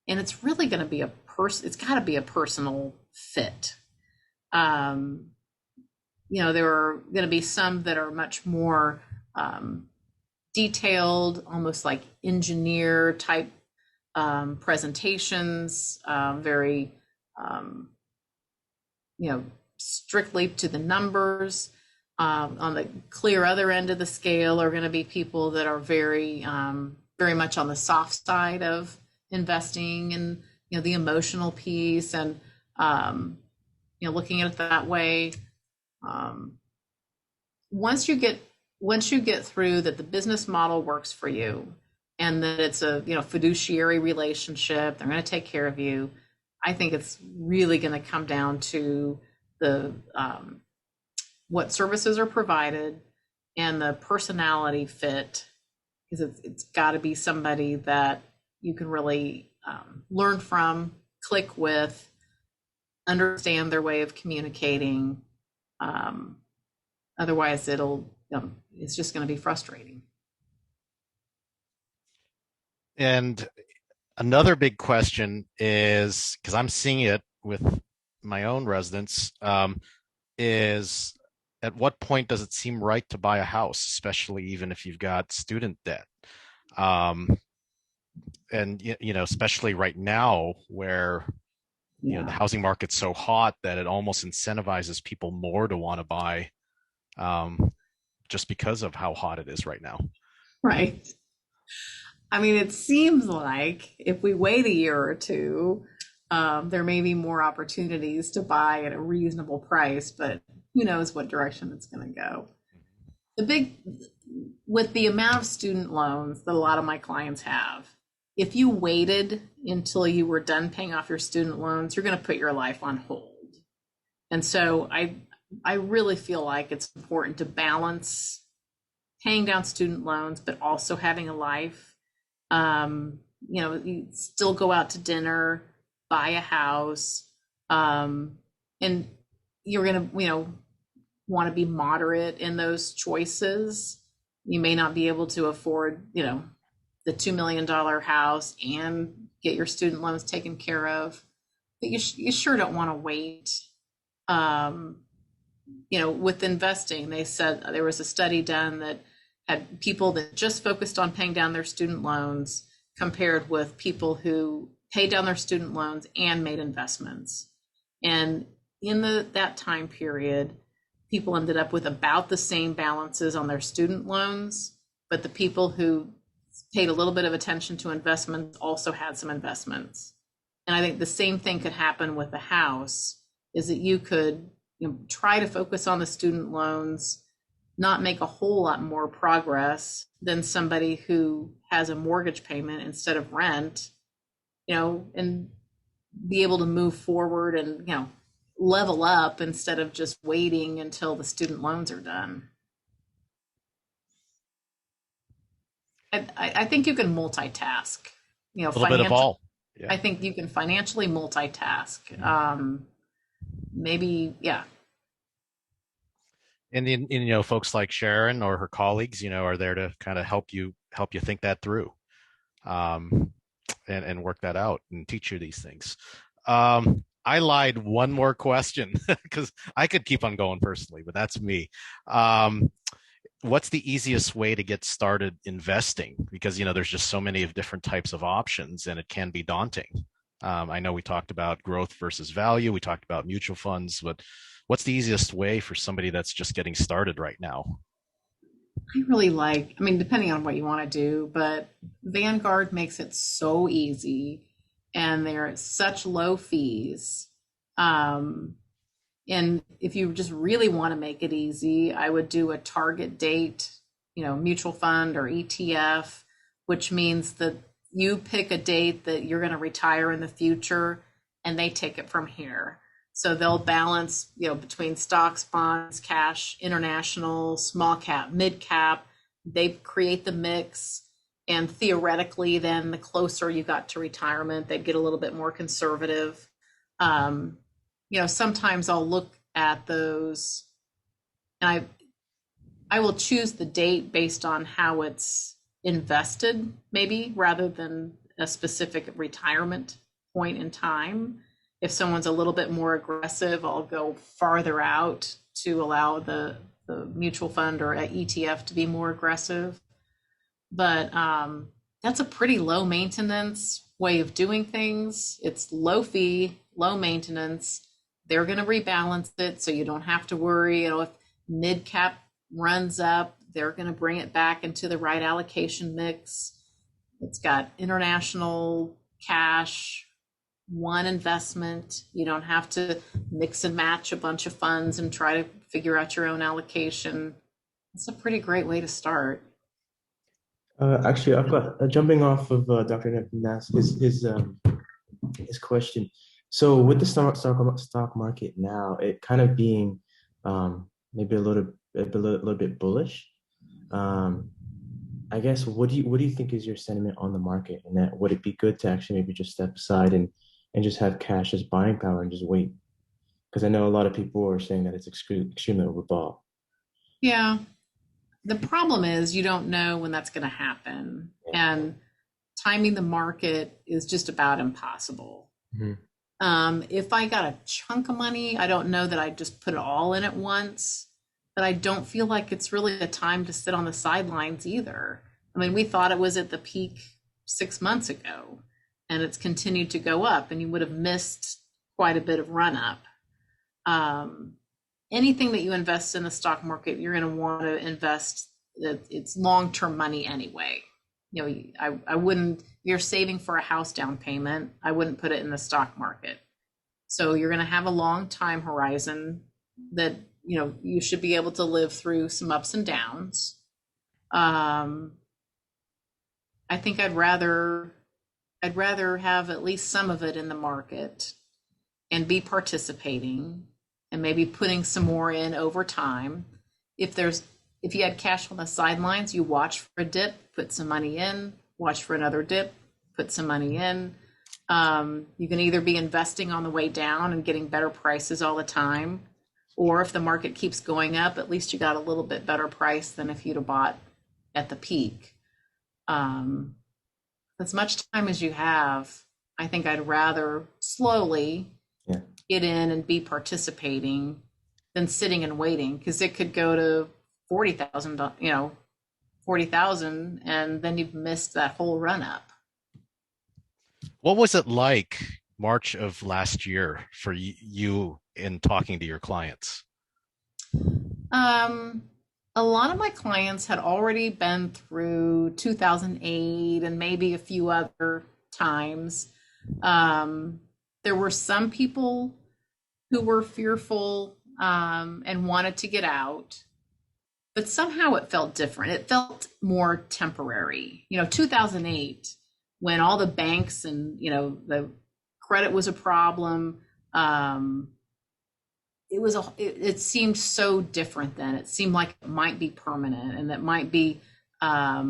And it's really going to be it's got to be a personal fit. There are going to be some that are much more detailed, almost like engineer type presentations, very, strictly to the numbers. On the clear other end of the scale are going to be people that are very much on the soft side of investing, and the emotional piece, and looking at it that way. Once you get through that, the business model works for you, and that it's a fiduciary relationship, they're going to take care of you. I think it's really going to come down to the what services are provided and the personality fit, because it's got to be somebody that you can really learn from, click with, understand their way of communicating. Otherwise, it's just going to be frustrating. And another big question is, because I'm seeing it with my own residents, is at what point does it seem right to buy a house, especially even if you've got student debt? And especially right now where the housing market's so hot that it almost incentivizes people more to want to buy, just because of how hot it is right now. Right. I mean, it seems like if we wait a year or two, there may be more opportunities to buy at a reasonable price, but who knows what direction it's going to go. With the amount of student loans that a lot of my clients have, if you waited until you were done paying off your student loans, you're going to put your life on hold. And so I really feel like it's important to balance paying down student loans, but also having a life. You still go out to dinner, buy a house, and you're going to, want to be moderate in those choices. You may not be able to afford, the $2 million house and get your student loans taken care of, but you sure don't want to wait. With investing, they said there was a study done that had people that just focused on paying down their student loans compared with people who paid down their student loans and made investments. And in that time period, people ended up with about the same balances on their student loans, but the people who paid a little bit of attention to investments also had some investments. And I think the same thing could happen with the house, is that you could try to focus on the student loans, not make a whole lot more progress than somebody who has a mortgage payment instead of rent, and be able to move forward and, level up instead of just waiting until the student loans are done. I think you can multitask, A little bit of all. Yeah. I think you can financially multitask. Maybe, yeah. And folks like Sharon or her colleagues, are there to kind of help you think that through, and work that out and teach you these things. I lied one more question because I could keep on going personally, but that's me. What's the easiest way to get started investing? Because, there's just so many of different types of options and it can be daunting. I know we talked about growth versus value. We talked about mutual funds, but what's the easiest way for somebody that's just getting started right now? I really depending on what you want to do, but Vanguard makes it so easy and they're at such low fees. And if you just really want to make it easy, I would do a target date, mutual fund or ETF, which means that you pick a date that you're going to retire in the future and they take it from here. So they'll balance, between stocks, bonds, cash, international, small cap, mid cap. They create the mix. And theoretically, then the closer you got to retirement, they'd get a little bit more conservative. Sometimes I'll look at those and I will choose the date based on how it's invested, maybe rather than a specific retirement point in time. If someone's a little bit more aggressive, I'll go farther out to allow the mutual fund or an ETF to be more aggressive. But that's a pretty low maintenance way of doing things. It's low fee, low maintenance. They're going to rebalance it, so you don't have to worry. If mid cap runs up, they're going to bring it back into the right allocation mix. It's got international cash, one investment. You don't have to mix and match a bunch of funds and try to figure out your own allocation. It's a pretty great way to start. Actually, I've got jumping off of Dr. Neptun's his question. So with the stock market now, it kind of being maybe a little bit bullish. I guess what do you think is your sentiment on the market, and that would it be good to actually maybe just step aside and just have cash as buying power and just wait? Because I know a lot of people are saying that it's extremely overbought. Yeah. The problem is you don't know when that's going to happen. And timing the market is just about impossible. If I got a chunk of money, I don't know that I'd just put it all in at once, but I don't feel like it's really a time to sit on the sidelines either. I mean, we thought it was at the peak 6 months ago, and it's continued to go up, and you would have missed quite a bit of run up. Anything that you invest in the stock market, you're going to want to invest that it's long-term money anyway. You know, I wouldn't, you're saving for a house down payment, I wouldn't put it in the stock market. So you're going to have a long time horizon that, you know, you should be able to live through some ups and downs. I think I'd rather have at least some of it in the market and be participating and maybe putting some more in over time. If you had cash on the sidelines, you watch for a dip, put some money in, watch for another dip, put some money in. You can either be investing on the way down and getting better prices all the time, or if the market keeps going up, at least you got a little bit better price than if you'd have bought at the peak. As much time as you have, I think I'd rather slowly get in and be participating than sitting and waiting, because it could go to 40,000, 40,000, and then you've missed that whole run up. What was it like March of last year for you in talking to your clients? A lot of my clients had already been through 2008 and maybe a few other times. There were some people who were fearful and wanted to get out, but somehow it felt different. It felt more temporary. 2008, when all the banks and, the credit was a problem, it seemed so different then. It seemed like it might be permanent, and that might be, a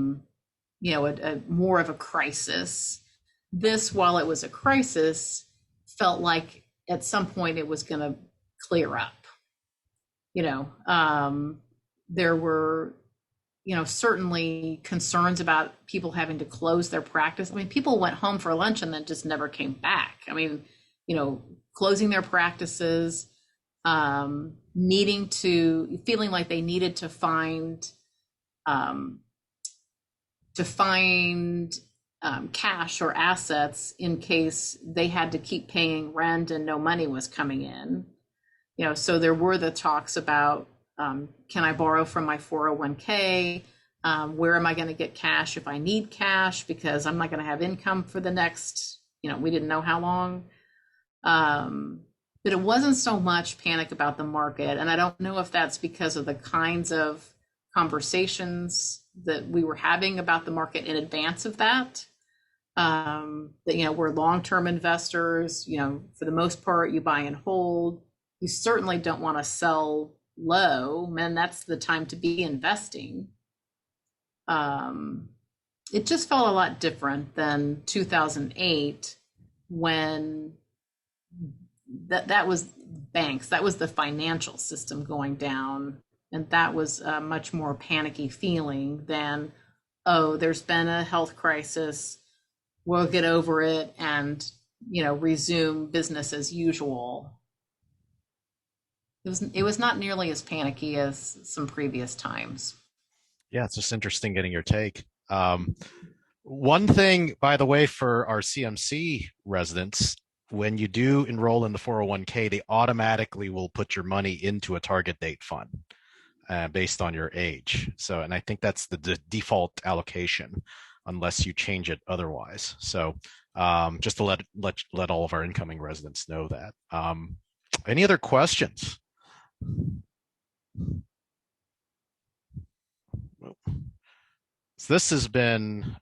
more of a crisis. This, while it was a crisis, felt like at some point it was going to clear up. There were, certainly concerns about people having to close their practice. I mean, people went home for lunch and then just never came back. I mean, closing their practices, feeling like they needed to find cash or assets in case they had to keep paying rent and no money was coming in. So there were the talks about, can I borrow from my 401k? Where am I going to get cash if I need cash? Because I'm not going to have income for the next, we didn't know how long. But it wasn't so much panic about the market. And I don't know if that's because of the kinds of conversations that we were having about the market in advance of that. We're long-term investors, for the most part, you buy and hold. You certainly don't want to sell low, and that's the time to be investing. It just felt a lot different than 2008, when that was banks, that was the financial system going down, and that was a much more panicky feeling than, oh, there's been a health crisis, we'll get over it and resume business as usual. It was not nearly as panicky as some previous times. Yeah, it's just interesting getting your take. One thing, by the way, for our CMC residents, when you do enroll in the 401k, they automatically will put your money into a target date fund. based on your age. So, and I think that's the default allocation unless you change it otherwise. So just to let all of our incoming residents know that. Any other questions? So this has been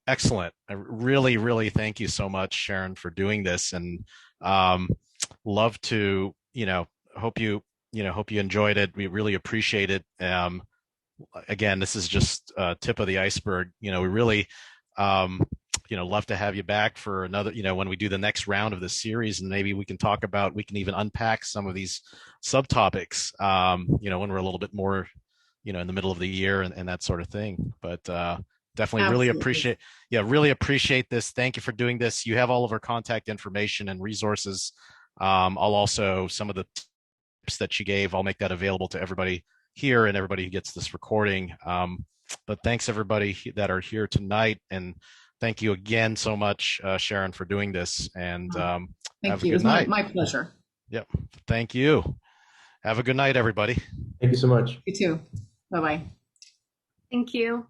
excellent. I really thank you so much, Sharon, for doing this, and love to, hope you enjoyed it. We really appreciate it. Again, this is just tip of the iceberg. We really, love to have you back for another, when we do the next round of this series, and maybe we can even unpack some of these subtopics, when we're a little bit more, in the middle of the year and that sort of thing. But definitely Absolutely. really appreciate this. Thank you for doing this. You have all of our contact information and resources. I'll also, some of the tips that you gave, I'll make that available to everybody here and everybody who gets this recording. But thanks everybody that are here tonight, and thank you again so much, Sharon, for doing this. And Thank have a you. It good was night. my pleasure. Yep. Thank you. Have a good night, everybody. Thank you so much. You too. Bye bye. Thank you.